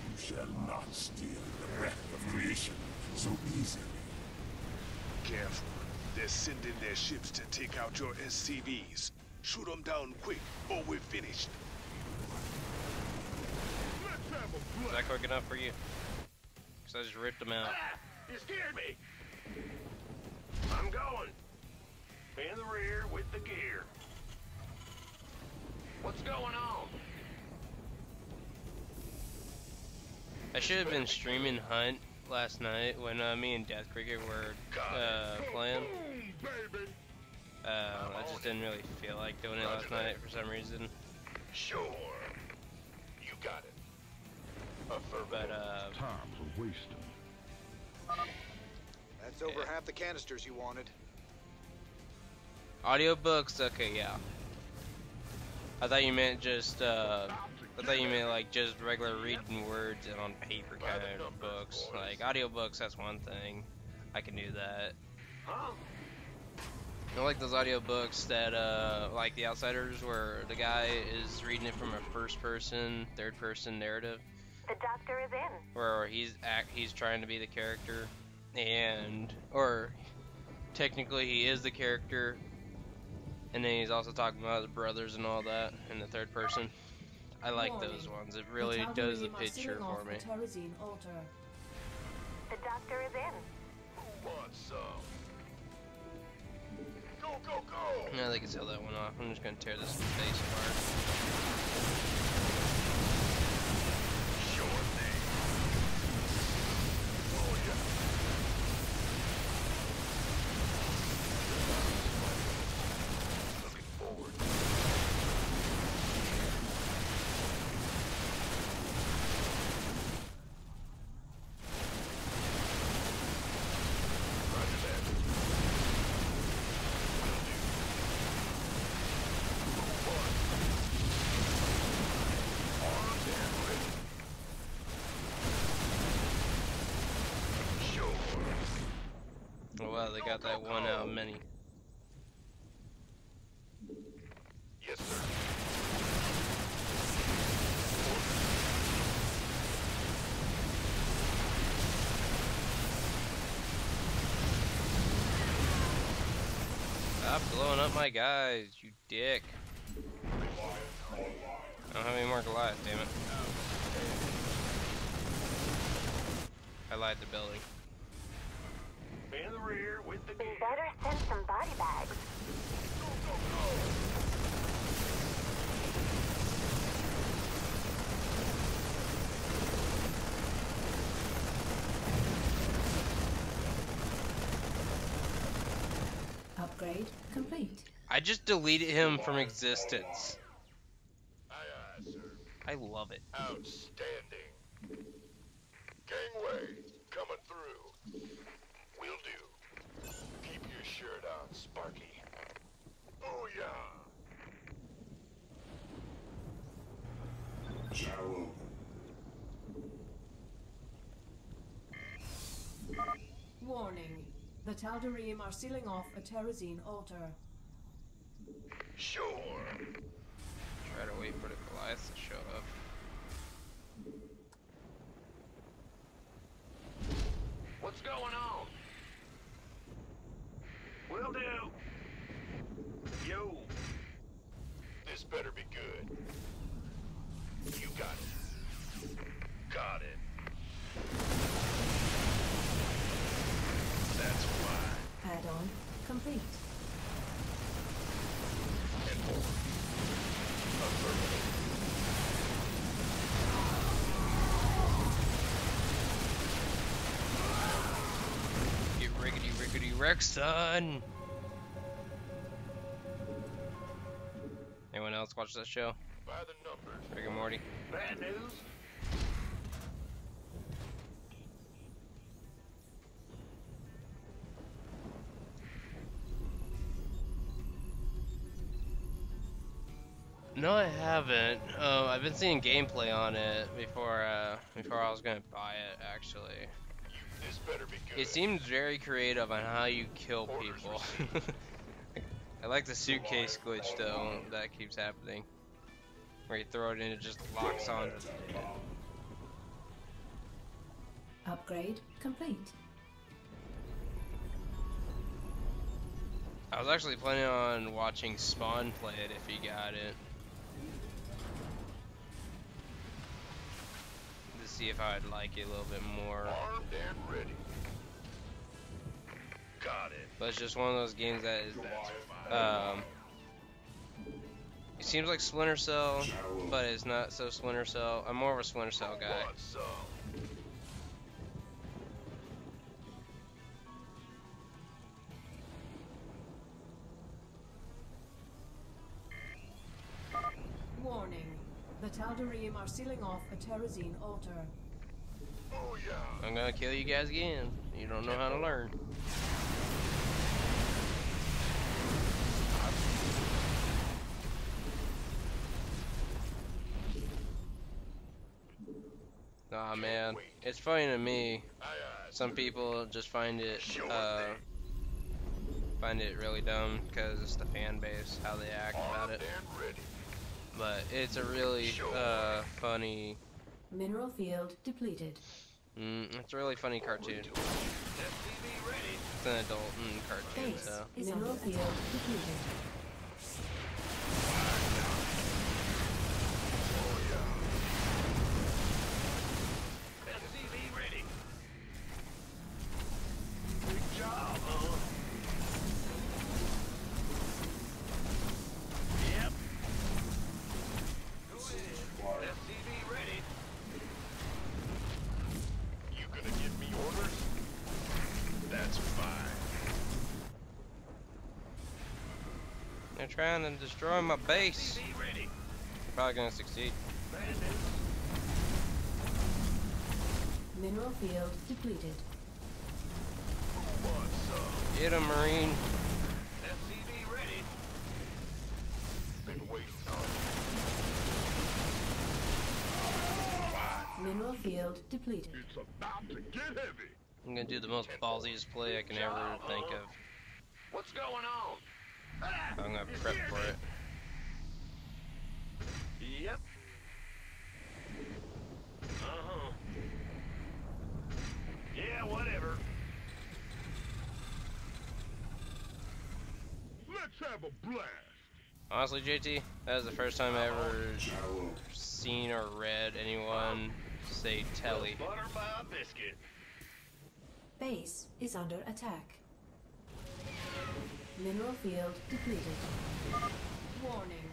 You shall not steal the breath of creation so easily. Careful. They're sending their ships to take out your SCVs. Shoot them down quick, or we're finished. Is that quick enough for you? Because I just ripped them out. Ah! You scared me! I'm going. In the rear with the gear. What's going on? I should have been streaming Hunt last night when me and Death Cricket were playing. I just didn't really feel like doing it last night for some reason. Sure. You got it. Affirmative. But Time's a wasting. That's over half the canisters you wanted. audiobooks, okay, yeah. I thought you meant just I thought you meant like just regular reading words on paper kind of books. Like audiobooks, that's one thing. I can do that. I like those audiobooks that like The Outsiders, where the guy is reading it from a first person, third person narrative. The doctor is in. Where he's trying to be the character, or technically he is the character, and then he's also talking about his brothers and all that in the third person. I like those ones. It really does the picture for me. The doctor is in. Who wants some? Go, go, go! Yeah, they can sell that one off. I'm just gonna tear this face apart. Sure thing. Oh yeah. Looking forward. Roger that. Oh wow, they got that one out of many. Yes, sir. Stop blowing up my guys, you dick. I don't have any more Goliath, damn it. I lied to building. In the rear with the We better send some body bags. Go, go, go! Upgrade complete. I just deleted him from existence. Aye, aye, sir. I love it. Outstanding. Gangway, coming through. Will do. Keep your shirt on, Sparky. Oh, yeah. Shadow Warning. The Tal'Darim are sealing off a Terrazine altar. Sure. Try to wait for the Goliath to show up. What's going on? Will do. Yo. This better be good. You got it. Got it. That's why. Add-on complete. And more. Affirmative. Get rickety wreck, son! Anyone else watch that show? By the numbers. Rick and Morty? Bad news. No, I haven't. I've been seeing gameplay on it before I was gonna buy it, actually. This better be good. It seems very creative on how you kill people. I like the suitcase glitch, though, that keeps happening. Where you throw it in, it just locks on. Upgrade complete. I was actually planning on watching Spawn play it if he got it. To see if I'd like it a little bit more. Armed and ready. Got it. But it's just one of those games that is it seems like Splinter Cell, but it's not so Splinter Cell. I'm more of a Splinter Cell guy. Want some? Tal'Darim are sealing off a Terrazine altar. I'm gonna kill you guys again. You don't know how to learn. Aw, man, it's funny to me. Some people just find it really dumb because it's the fan base, how they act about it. But it's a really funny. Mineral field depleted. It's a really funny cartoon. It's an adult cartoon, Base so. is mineral field depleted. They're trying to destroy my base. Probably gonna succeed. Mineral field depleted. Get him, Marine. Mineral field depleted. It's about to get heavy. I'm gonna do the most ballsiest play I can ever think of. What's going on? I'm gonna prep for it. Yep. Yeah, whatever. Let's have a blast. Honestly, JT, that was the first time I ever seen or read anyone say telly. Butter by a biscuit. Base is under attack. Mineral field depleted. Warning.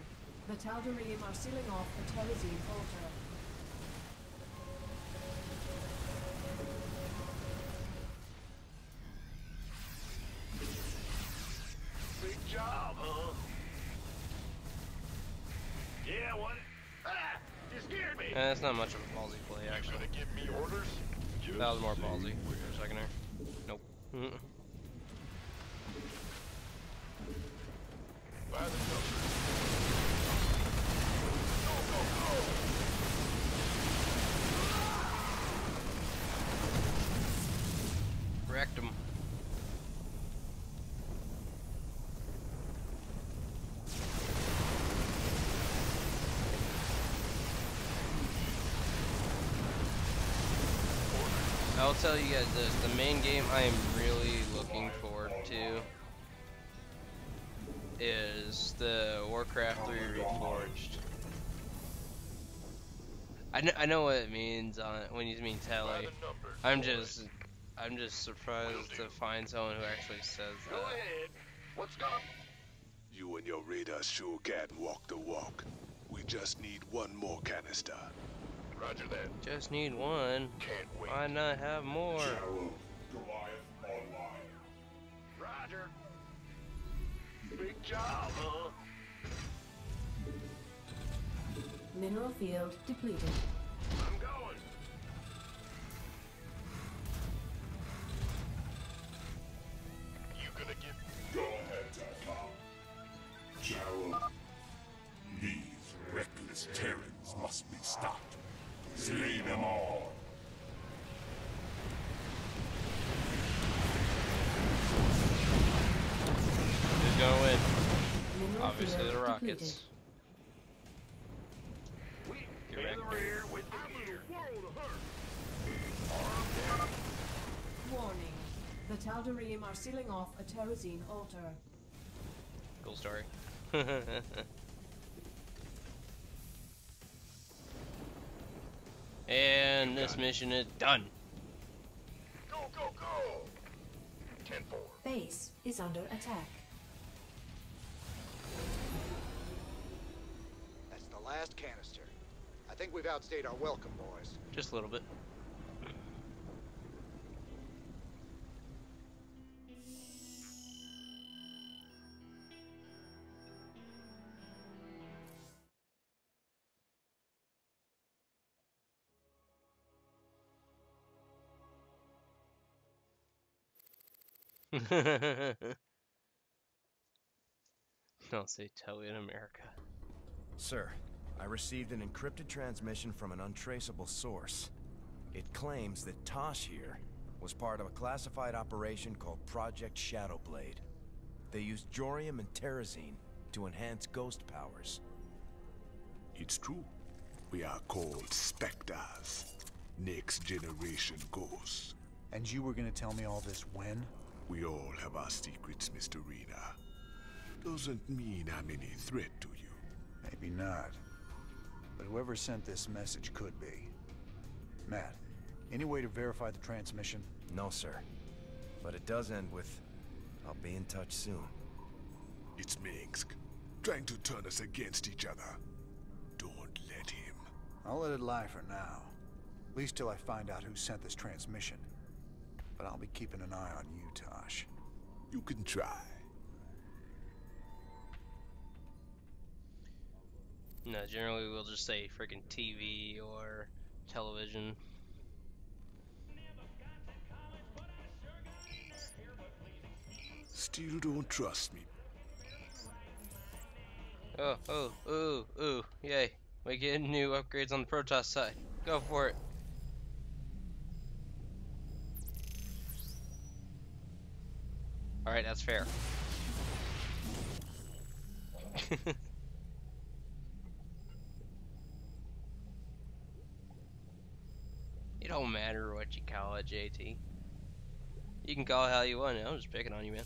The Tal'Darim are sealing off a Terrazine altar. Big job, huh? Yeah, what? Ah! You scared me! That's not much of a ballsy play, actually. You gonna give me orders? That was more ballsy for a second there. Nope. By the numbers. Wrecked him. I'll tell you guys this, the main game I am really looking forward to is the Warcraft 3 Reforged. I know what it means when you mean telly. I'm just surprised to find someone who actually says Go that. ahead. What's going on? You and your raiders sure can walk the walk. We just need one more canister. Roger that. Just need one. Can't wait. Why not have more? Roger. Big job, huh? Mineral field depleted. I'm going. You gonna give... Go ahead, Tacom. Gerald. These reckless Terrans must be stopped. Slay them all. Who's gonna win? Mineral Obviously field the depleted. Rockets. In the rear with the gear. Warning. The Tal'Darim are sealing off a Terrazine altar. Cool story. And this mission is done. Go, go, go! 10-4. Base is under attack. That's the last canister. I think we've outstayed our welcome, boys. Just a little bit. Don't say Telly in America. Sir, I received an encrypted transmission from an untraceable source. It claims that Tosh here was part of a classified operation called Project Shadowblade. They used Jorium and Terrazine to enhance ghost powers. It's true. We are called Spectres. Next generation ghosts. And you were gonna tell me all this when? We all have our secrets, Mr. Rena. Doesn't mean I'm any threat to you. Maybe not. But whoever sent this message could be. Matt, any way to verify the transmission? No, sir. But it does end with, I'll be in touch soon. It's Minsk, trying to turn us against each other. Don't let him. I'll let it lie for now. At least till I find out who sent this transmission. But I'll be keeping an eye on you, Tosh. You can try. No, generally we'll just say freaking TV or television. Still don't trust me. Oh, yay. We get new upgrades on the Protoss side. Go for it. Alright, that's fair. It don't matter what you call it, JT. You can call it how you want it. I'm just picking on you, man.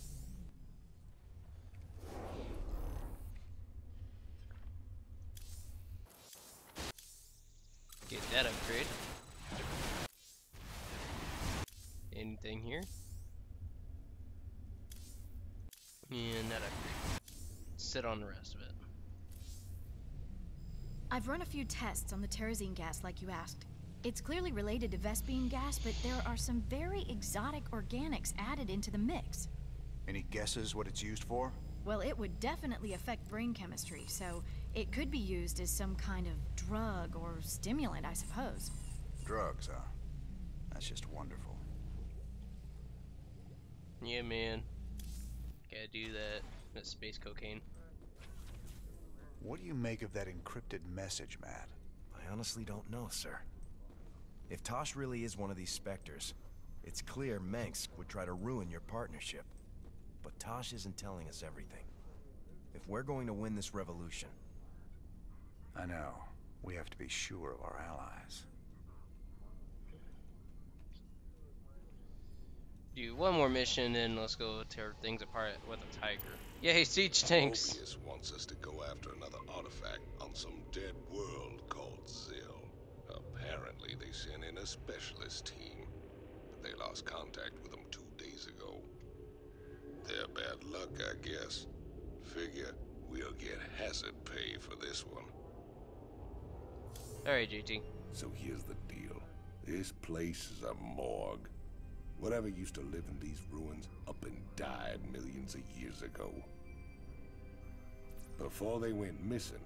Get that upgrade. Anything here? And that upgrade. Sit on the rest of it. I've run a few tests on the terrazine gas like you asked. It's clearly related to Vespene gas, but there are some very exotic organics added into the mix. Any guesses what it's used for? Well, it would definitely affect brain chemistry, so it could be used as some kind of drug or stimulant, I suppose. Drugs, huh? That's just wonderful. Yeah, man. Gotta do that. That's space cocaine. What do you make of that encrypted message, Matt? I honestly don't know, sir. If Tosh really is one of these Spectres, it's clear Mengsk would try to ruin your partnership. But Tosh isn't telling us everything. If we're going to win this revolution... I know. We have to be sure of our allies. Do one more mission, and let's go tear things apart with a tiger. Yay, siege tanks! Mobius wants us to go after another artifact on some dead world called Zill. Apparently, they sent in a specialist team, but they lost contact with them 2 days ago. Their bad luck, I guess. Figure we'll get hazard pay for this one. Alright, JT. So here's the deal. This place is a morgue. Whatever used to live in these ruins up and died millions of years ago. Before they went missing,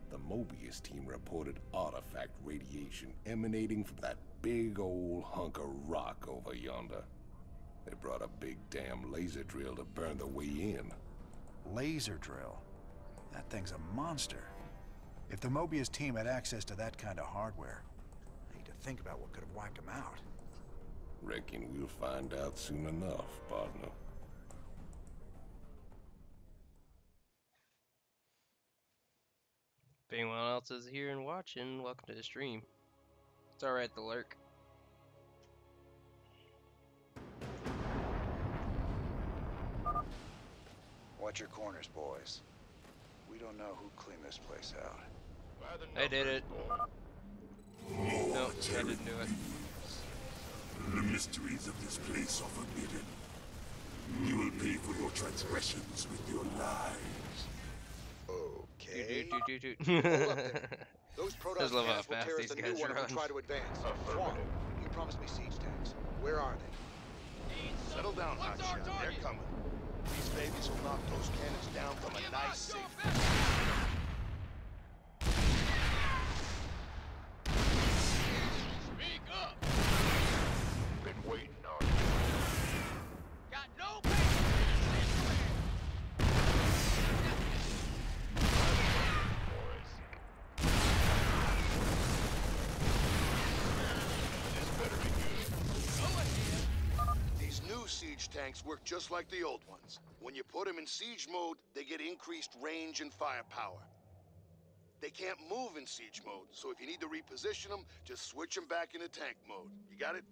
the Mobius team reported artifact radiation emanating from that big old hunk of rock over yonder. They brought a big damn laser drill to burn the way in. Laser drill? That thing's a monster. If the Mobius team had access to that kind of hardware, I need to think about what could have wiped them out. Reckon we'll find out soon enough, partner. If anyone else is here and watching, welcome to the stream. It's alright to lurk. Watch your corners, boys. We don't know who cleaned this place out. I did it. Nope, I didn't do it. The mysteries of this place are forbidden. You will pay for your transgressions with your lives. Okay. Hold up there. Those Protoss Just love how cannons will fast tear us these the guys new one if run. we try to advance. Juan, you promised me siege tanks. Where are they? Settle down, hotshot. They're coming. These babies will knock those cannons down from a nice, safe... Speak up! Been waiting on you. Got no patience! siege tanks work just like the old ones. When you put them in siege mode, they get increased range and firepower. They can't move in siege mode, so if you need to reposition them, just switch them back into tank mode. You got it?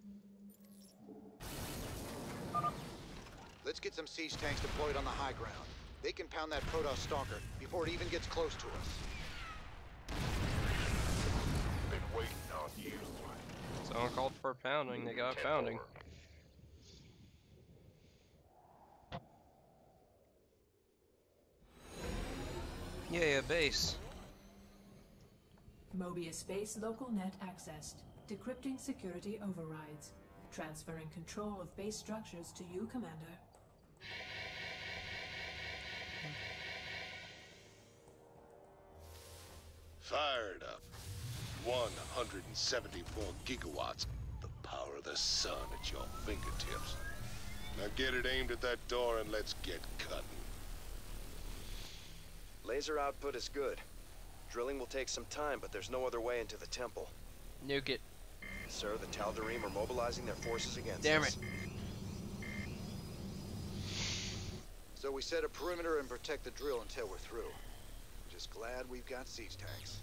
Let's get some siege tanks deployed on the high ground. They can pound that Protoss stalker before it even gets close to us. Been waiting on you. Someone called for pounding, they got pounding. Yeah, base. Mobius base local net accessed. Decrypting security overrides. Transferring control of base structures to you, Commander. Fired up. 174 gigawatts. The power of the sun at your fingertips. Now get it aimed at that door and let's get cutting. Laser output is good. Drilling will take some time, but there's no other way into the temple. Nuke it. Sir, the Tal'Darim are mobilizing their forces against Damn us. it. So we set a perimeter and protect the drill until we're through. Just glad we've got siege tanks.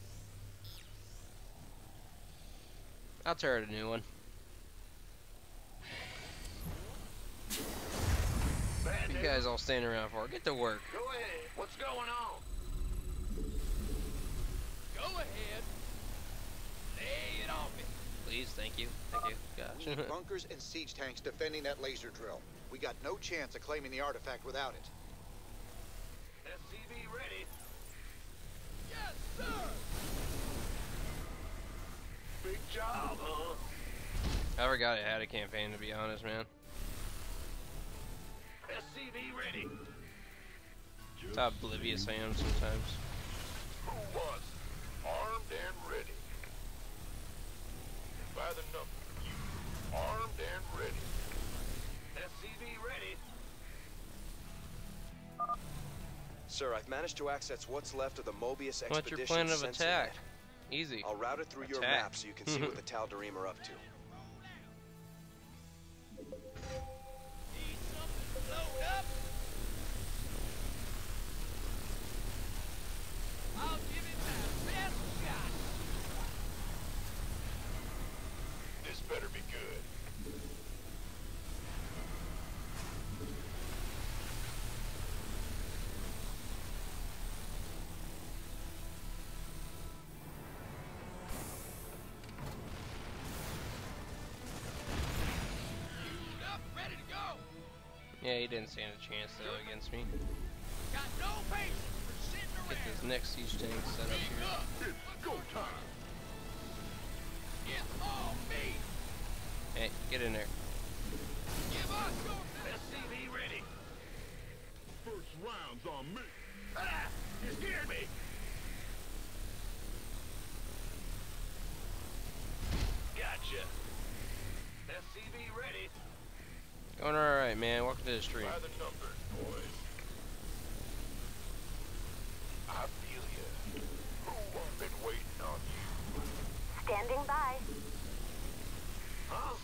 I'll turret a new one. What are you guys all standing around for? Get to work. Go ahead. What's going on? Go ahead. Lay it on me. Please, thank you. Thank you. We Gosh. need bunkers and siege tanks defending that laser drill. We got no chance of claiming the artifact without it. SCV ready. Yes, sir. Big job, huh? I forgot I had a campaign, to be honest, man. SCV ready. That's how oblivious I am sometimes. Who wants armed and ready? By the number. You armed and ready. SCV ready. Sir, I've managed to access what's left of the Mobius What's your expedition plan of sensor attack? net. Easy. I'll route it through your Attack. map so you can see what the Tal'Darim are up to. Need something to load up? I'll give it my best shot. This better be good. Queued up, ready to go. Yeah, he didn't stand a chance, though, against me. Got no patience for sitting Get around. this next siege tank set up here. It's go time. Get on me. Hey, get in there. Give us your best. SCV ready. First round's on me. Ah! You scared me. Gotcha. SCV ready. Going alright, man. Welcome to the stream. By the numbers, boys. I feel you. Who been waiting on you? Standing by. Huh?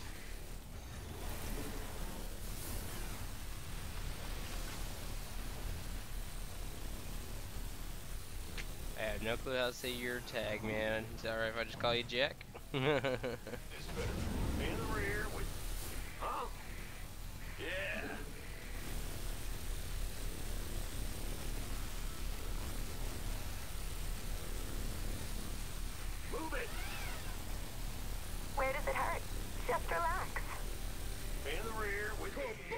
I have no clue how to say your tag, man. Is that alright if I just call you Jack? This better In the rear with... Huh? Yeah. Move it. Where does it hurt? Just relax. In the rear with...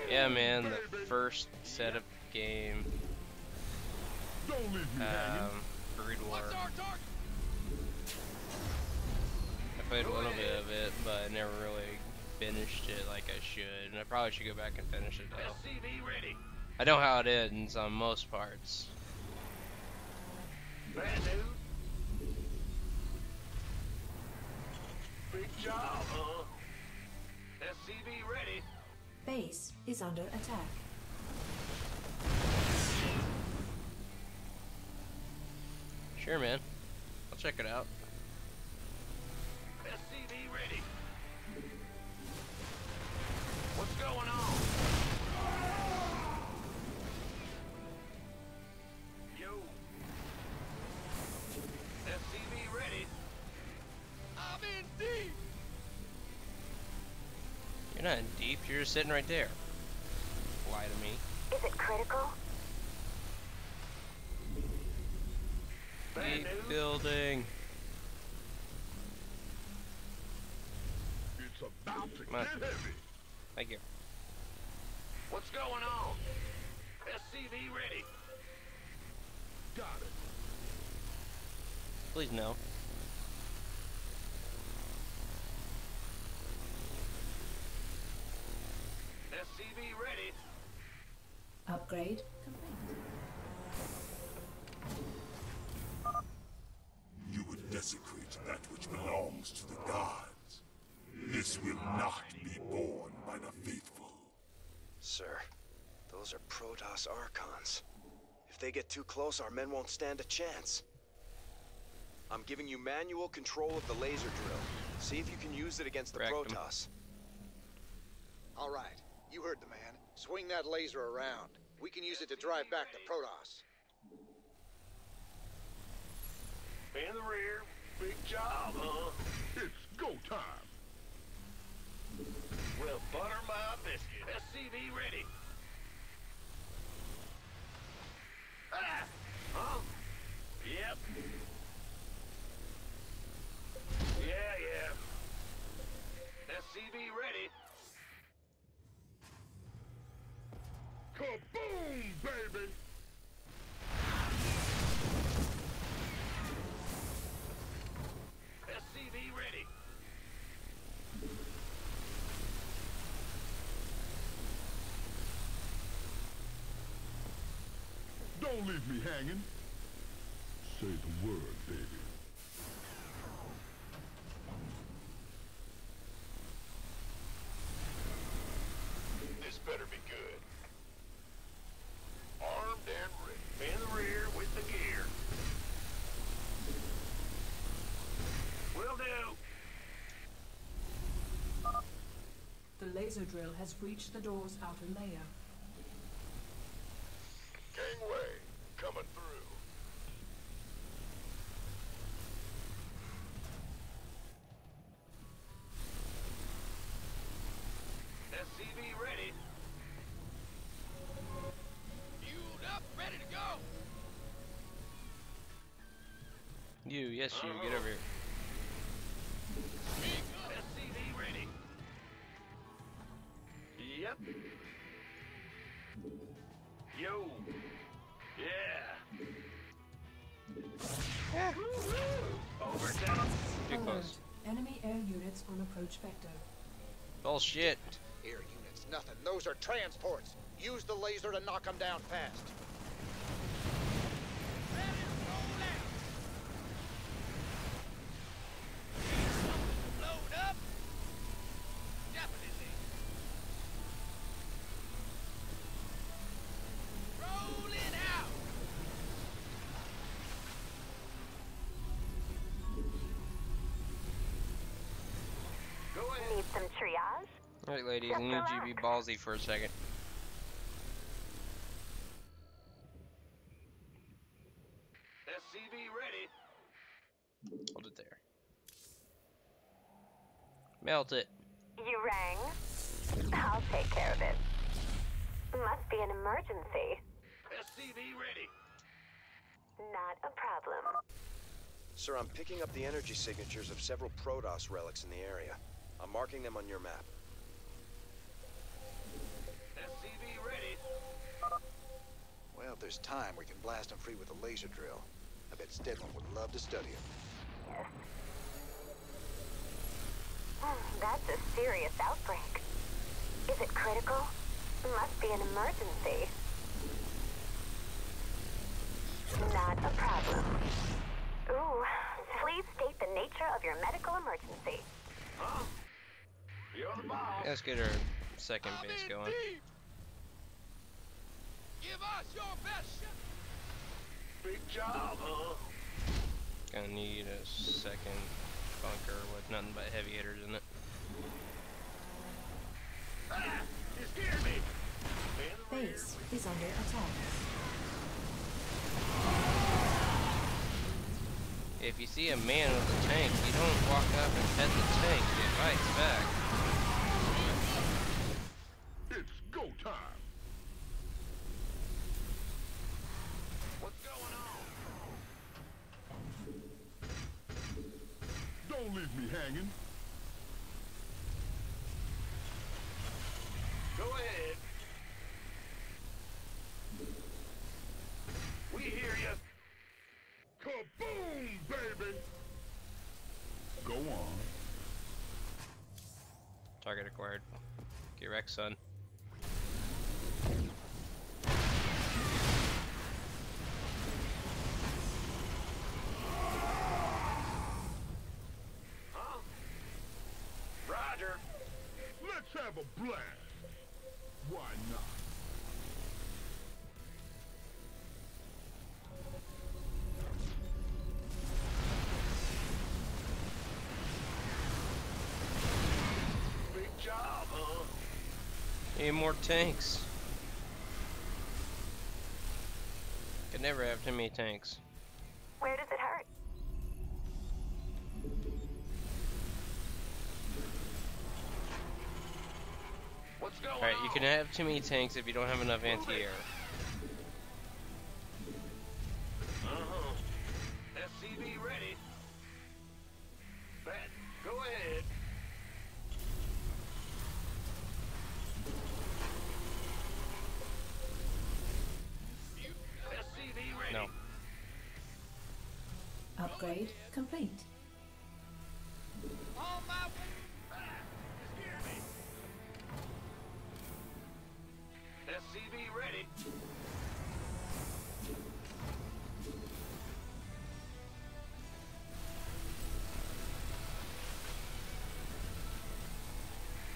Yeah, man. The first set of game. Don't leave me hanging. Brood War. What's our target? I played a little bit of it, but I never really finished it like I should. And I probably should go back and finish it, though. SCV ready. I know how it ends on most parts. Bad news. Big job, huh? SCV ready. Base is under attack. Sure, man. I'll check it out. SCV ready. What's going on? You're not in deep, you're just sitting right there. Lie to me. Is it critical? Keep building. It's about to Come on. get heavy. Thank you. What's going on? SCV ready. Got it. Please no. SCV ready. Upgrade You would desecrate that which belongs to the gods. This will not be borne by the faithful. Sir, those are Protoss Archons. If they get too close, our men won't stand a chance. I'm giving you manual control of the laser drill. See if you can use it against the Protoss. All right, you heard the man. Swing that laser around. We can use it to drive back the Protoss. In the rear. Big job, huh? It's go time. Well, butter my biscuit. SCV ready. Ah! Huh? Yep. Yeah. SCV ready. Kaboom, baby! SCV ready. Don't leave me hanging. Say the word, baby. This better be good. Armed and ready. In the rear with the gear. Will do. The laser drill has breached the door's outer layer. Gangway, coming through. SCV ready. Fueled up, ready to go. You, yes you, get over here. SCV ready. Yep. Yo. Yeah. Overtime. Too Alert. close. Enemy air units on approach vector. Bullshit. Air units, nothing. Those are transports. Use the laser to knock them down fast. Load up. Definitely. Rolling out. Go ahead. Need some triage? Alright ladies, I need you to be ballsy for a second. SCV ready. Hold it there. Melt it. You rang? I'll take care of it. Must be an emergency. SCV ready. Not a problem. Sir, I'm picking up the energy signatures of several Protoss relics in the area. I'm marking them on your map. SCV ready. Well, if there's time, we can blast them free with a laser drill. I bet Stedman would love to study them. Yes. That's a serious outbreak. Is it critical? Must be an emergency. Not a problem. Ooh, please state the nature of your medical emergency. Huh? You're the boss. Let's get our second base going. Deep. Give us your best shot. Big job, huh? Gonna need a second bunker with nothing but heavy hitters in it. Ah, you scared me. Base is under attack. If you see a man with a tank, you don't walk up and pet the tank, it fights back. Don't leave me hanging. Go ahead. We hear you. Kaboom, baby! Go on. Target acquired. Get wrecked, son. Huh? Roger. Let's have a blast. Why not? Big job, huh? Need more tanks. Could never have too many tanks. Where does it hurt? What's going Alright, on? you can have too many tanks if you don't have enough anti-air. Uh-huh. SCV ready. Bet. Go ahead. SCV ready. No. Upgrade complete. On my way. Scare me. SCV ready.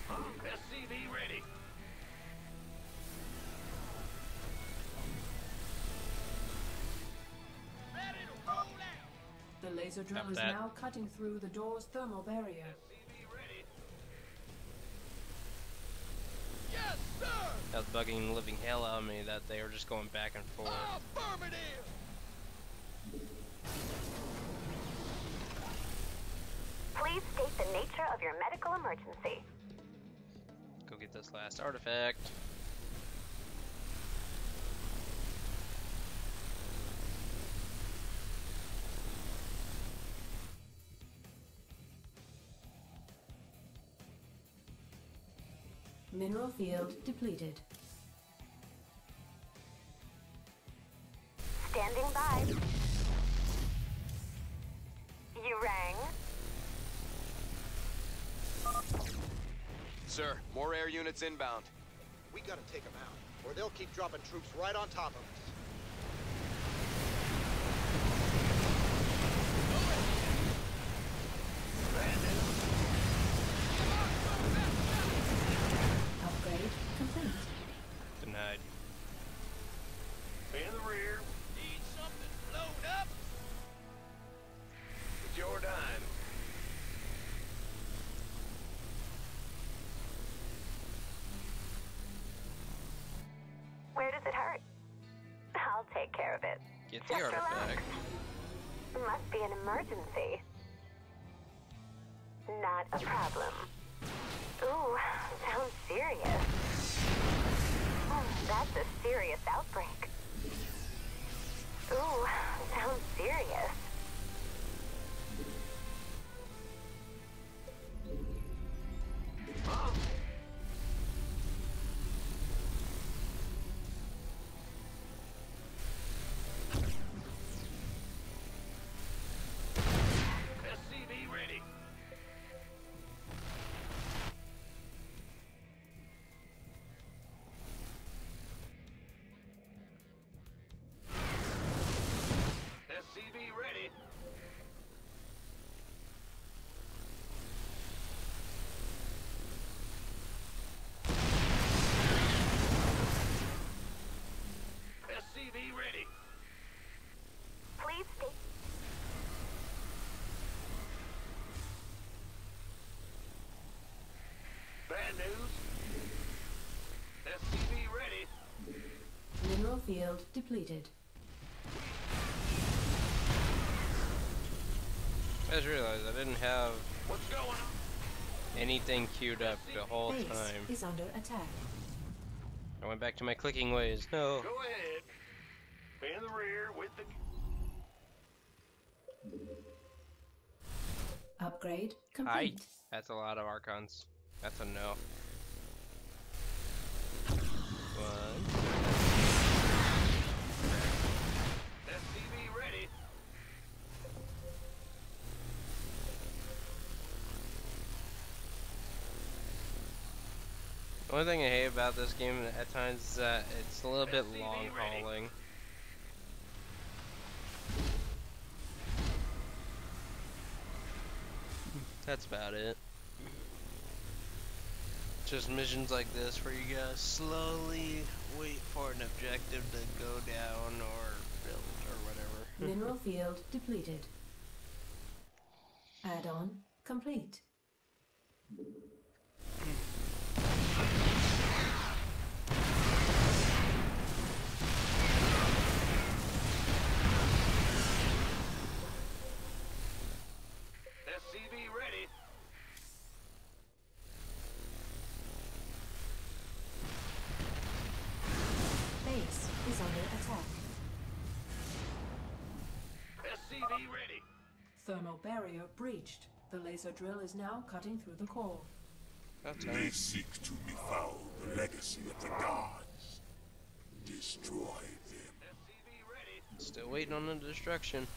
SCV ready. Ready to roll out. The laser drill Stop is that. now cutting through the door's thermal barrier. SCV ready. Yes, sir! That was bugging the living hell out of me that they were just going back and forth. Affirmative! Please state the nature of your medical emergency. Go get this last artifact. Mineral field depleted. Standing by. You rang? Sir, more air units inbound. We gotta take them out, or they'll keep dropping troops right on top of us. Upgrade complete. Denied. In the rear. Need something blown up? It's your dime. Where does it hurt? I'll take care of it. Get the Just artifact. relax. Must be an emergency. Not a problem. Ooh, sounds serious. That's a serious outbreak. Ooh, sounds serious. Huh? SCV ready. SCV ready. SCV ready. Please state. Bad news. SCV ready. Mineral field depleted. I just realized I didn't have What's going on? anything queued up the whole Base time. is under attack. I went back to my clicking ways. No. Go ahead. In the rear with the... Upgrade Hi. complete. That's a lot of Archons. That's a no. One. SCV ready. The only thing I hate about this game at times is that it's a little bit long hauling. That's about it. Just missions like this where you gotta slowly wait for an objective to go down or build or whatever. Mineral field depleted. Add-on complete. SCV ready. Base is under attack. SCV ready. Thermal barrier breached. The laser drill is now cutting through the core. They seek to befoul the legacy of the gods. Destroy them. Still waiting on the destruction.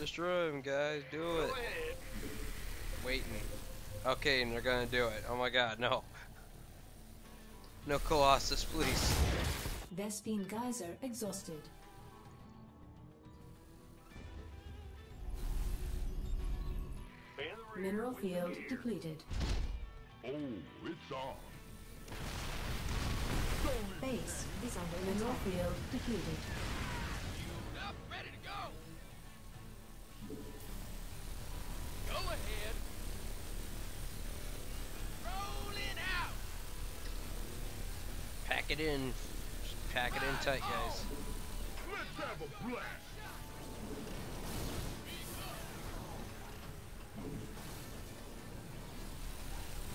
Destroy him, guys. Do it. Waiting. Okay, and they're gonna do it. Oh my god, no. No Colossus, please. Vespine geyser exhausted. Mineral field depleted. Oh, it's on. Base is under mineral field depleted. Up, ready to go. Go ahead. Rolling out. Pack it in. Just pack it in tight, guys. Let's have a blast.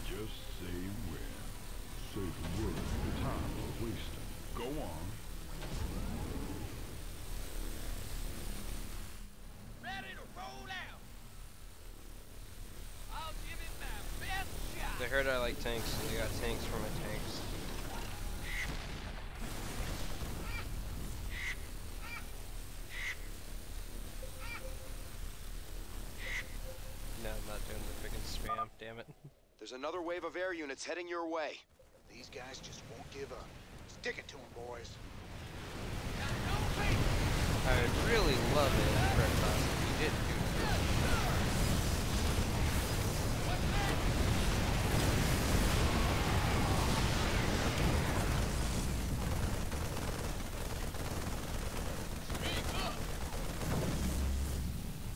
Just say when. Say the word, the time we're wasting. Go on. Ready to roll out. I'll give it my best shot. They heard I like tanks, so they got tanks for my tanks. No, I'm not doing the freaking spam, damn it. There's another wave of air units heading your way. These guys just won't give up. Stick it to them, boys. I would really love it if Red Cross if you didn't do that.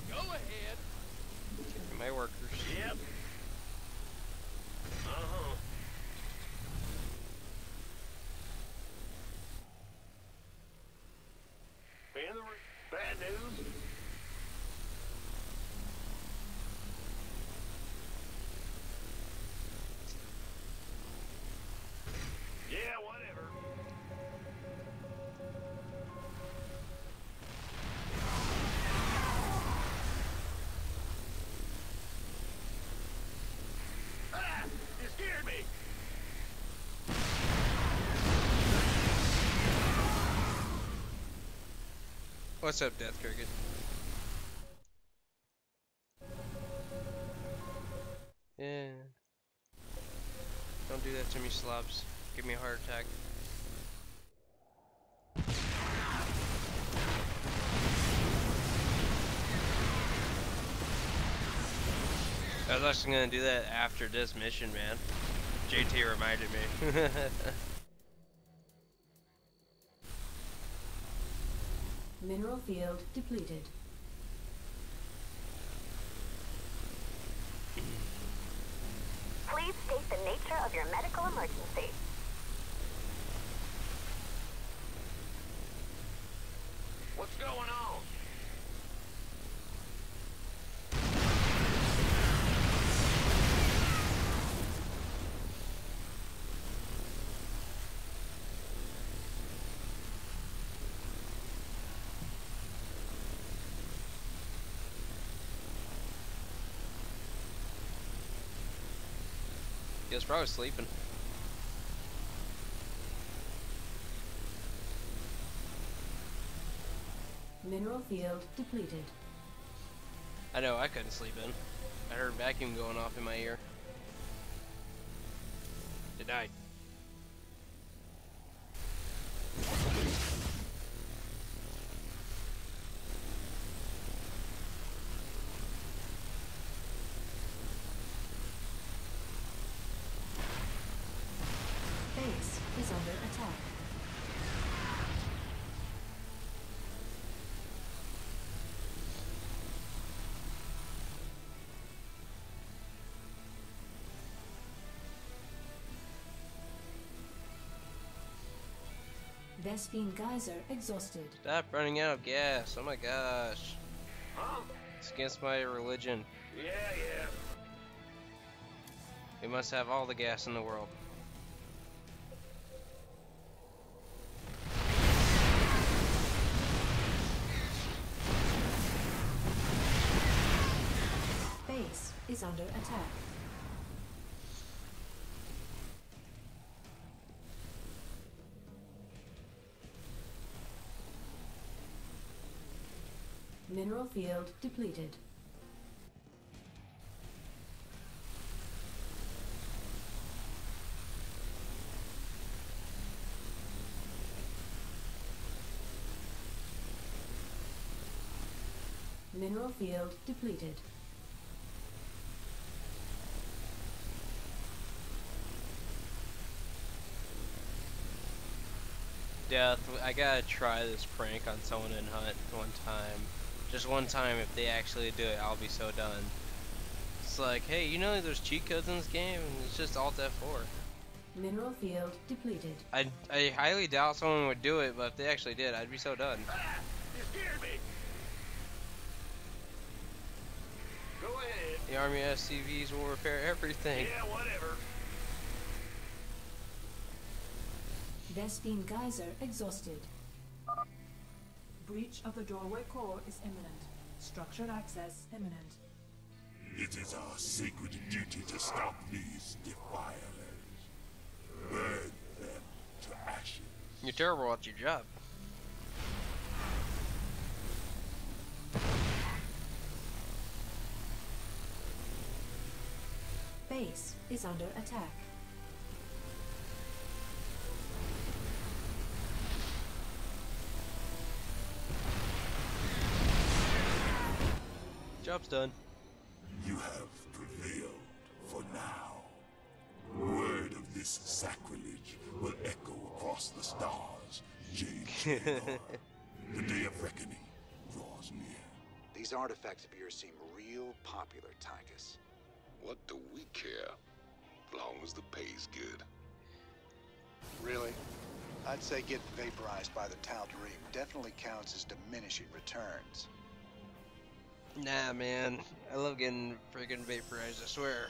Go ahead. My workers. Yep. Uh-huh. Bad news. Yeah, whatever. Ah! You scared me! What's up, Death Cricket? Yeah. Don't do that to me, slobs. Give me a heart attack. I was actually gonna do that after this mission, man. JT reminded me. Mineral field depleted. Please state the nature of your medical emergency. What's going on? He was probably sleeping. Mineral field depleted. I know I couldn't sleep in. I heard a vacuum going off in my ear. Denied. Base is under attack. Vespine geyser exhausted. Stop running out of gas. Oh my gosh. Huh? It's against my religion. Yeah. We must have all the gas in the world. Base is under attack. Mineral field depleted. Mineral field depleted. Death, I gotta try this prank on someone in Hunt one time. Just one time, if they actually do it, I'll be so done. It's like, hey, you know there's cheat codes in this game, and it's just Alt F4. Mineral field depleted. I highly doubt someone would do it, but if they actually did, I'd be so done. You scared me. Go ahead. The Army SCVs will repair everything. Yeah, whatever. Vespine geyser exhausted. Breach of the doorway core is imminent. Structure access imminent. It is our sacred duty to stop these defilers. Burn them to ashes. You're terrible at your job. Base is under attack. Job's done. You have prevailed for now. Word of this sacrilege will echo across the stars, Jade Taylor. The day of reckoning draws near. These artifacts of yours seem real popular, Tychus. What do we care? As long as the pay's good. Really? I'd say getting vaporized by the Tal'Darim definitely counts as diminishing returns. Nah, man. I love getting freaking vaporized, I swear.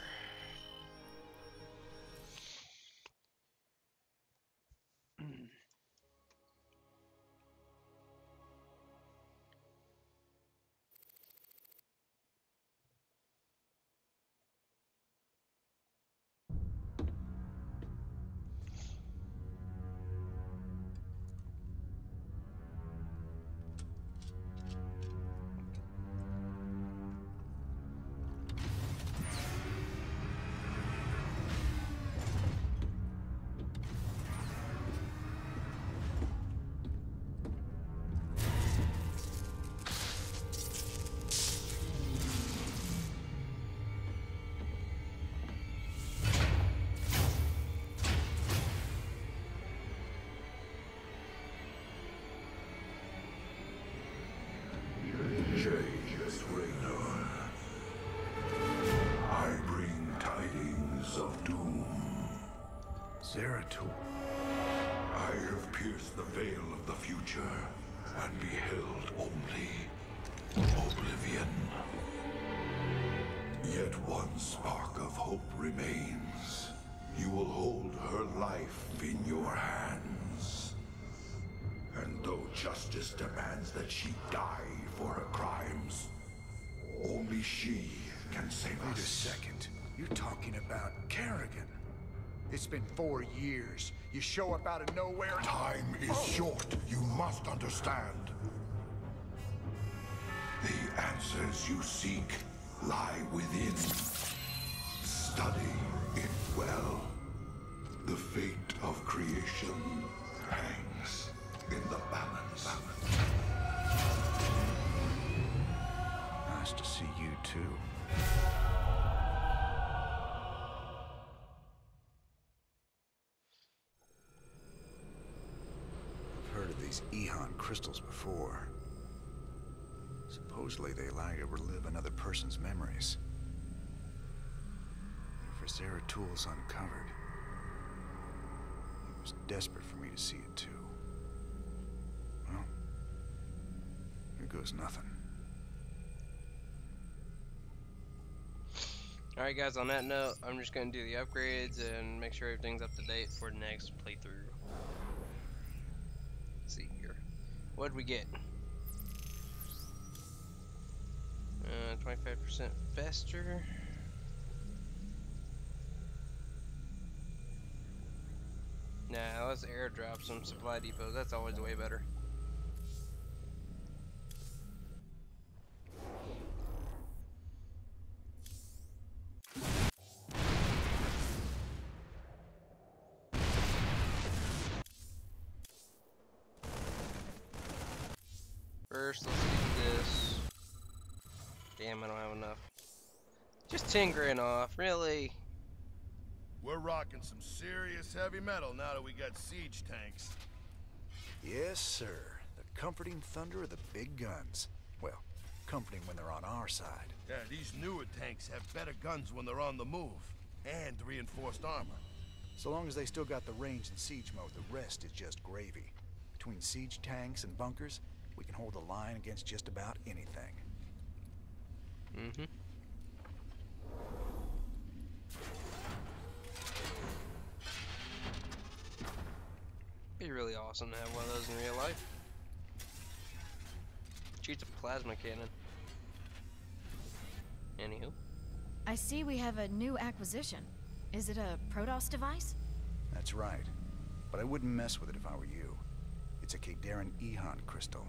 Zeratul. I have pierced the veil of the future and beheld only oblivion. Yet one spark of hope remains. You will hold her life in your hands. And though justice demands that she die for her crimes, only she can save us. Wait a second. You're talking about Kerrigan. It's been 4 years. You show up out of nowhere and... Time is short. You must understand. The answers you seek lie within. Study it well. The fate of creation hangs in the balance. Nice to see you, too. I've heard of these Ehon crystals before. Supposedly they allow you to relive another person's memories. For Zeratul uncovered. He was desperate for me to see it too. Well, here goes nothing. Alright guys, on that note, I'm just going to do the upgrades and make sure everything's up to date for the next playthrough. Let's see here. What did we get? 25% faster. Nah, let's airdrop some supply depots. That's always way better. First, let's get this. Damn, I don't have enough. Just 10 grand off, really? We're rocking some serious heavy metal now that we got siege tanks. Yes, sir. The comforting thunder of the big guns. Well, comforting when they're on our side. Yeah, these newer tanks have better guns when they're on the move. And reinforced armor. So long as they still got the range in siege mode, the rest is just gravy. Between siege tanks and bunkers, we can hold the line against just about anything. Mm-hmm. Be really awesome to have one of those in real life. Shoots a plasma cannon. Anywho. I see we have a new acquisition. Is it a Protoss device? That's right. But I wouldn't mess with it if I were you. It's a Kadaran Ehon crystal.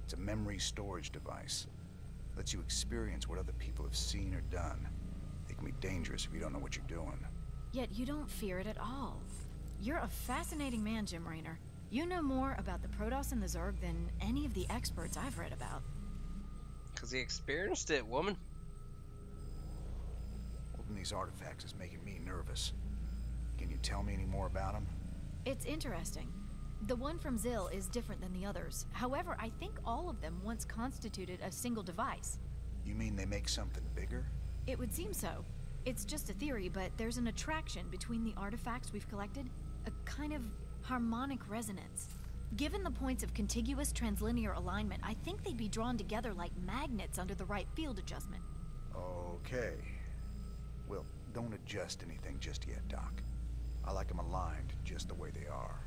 It's a memory storage device. Lets you experience what other people have seen or done. It can be dangerous if you don't know what you're doing. Yet you don't fear it at all. You're a fascinating man, Jim Raynor. You know more about the Protoss and the Zerg than any of the experts I've read about. 'Cause he experienced it, woman. Holding these artifacts is making me nervous. Can you tell me any more about them? It's interesting. The one from Zil is different than the others. However, I think all of them once constituted a single device. You mean they make something bigger? It would seem so. It's just a theory, but there's an attraction between the artifacts we've collected. A kind of harmonic resonance. Given the points of contiguous translinear alignment, I think they'd be drawn together like magnets under the right field adjustment. Okay. Well, don't adjust anything just yet, Doc. I like them aligned just the way they are.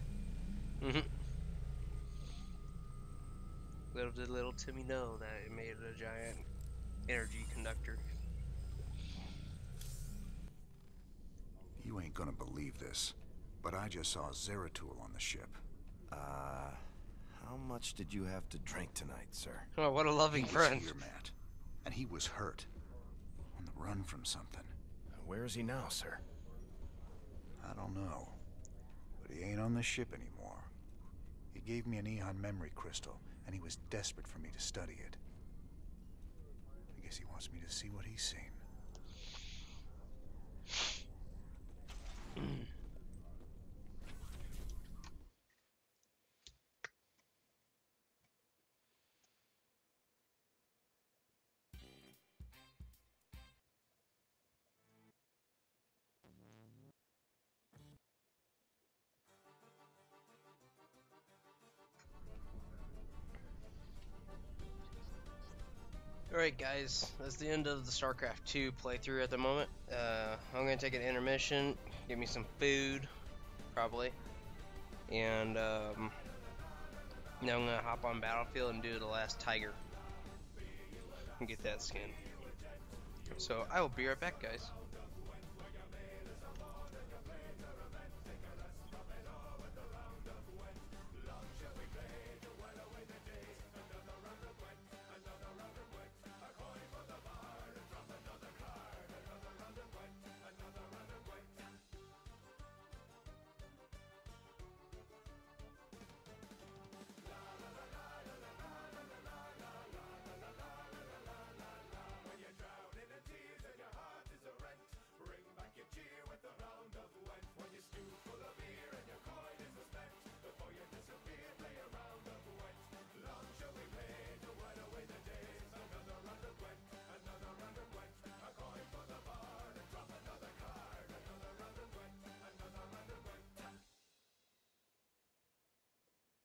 Mm-hmm. Little did little Timmy know that it made a giant energy conductor. You ain't gonna believe this, but I just saw Zeratul on the ship. How much did you have to drink tonight, sir? Oh, what a loving friend. He was here, Matt. And he was hurt. On the run from something. Where is he now, sir? I don't know. But he ain't on the ship anymore. He gave me an Ehon memory crystal, and he was desperate for me to study it. I guess he wants me to see what he's seen. Alright guys, that's the end of the StarCraft 2 playthrough at the moment. I'm going to take an intermission, get me some food, probably. And now I'm going to hop on Battlefield and do the last Tiger. And get that skin. So I will be right back, guys.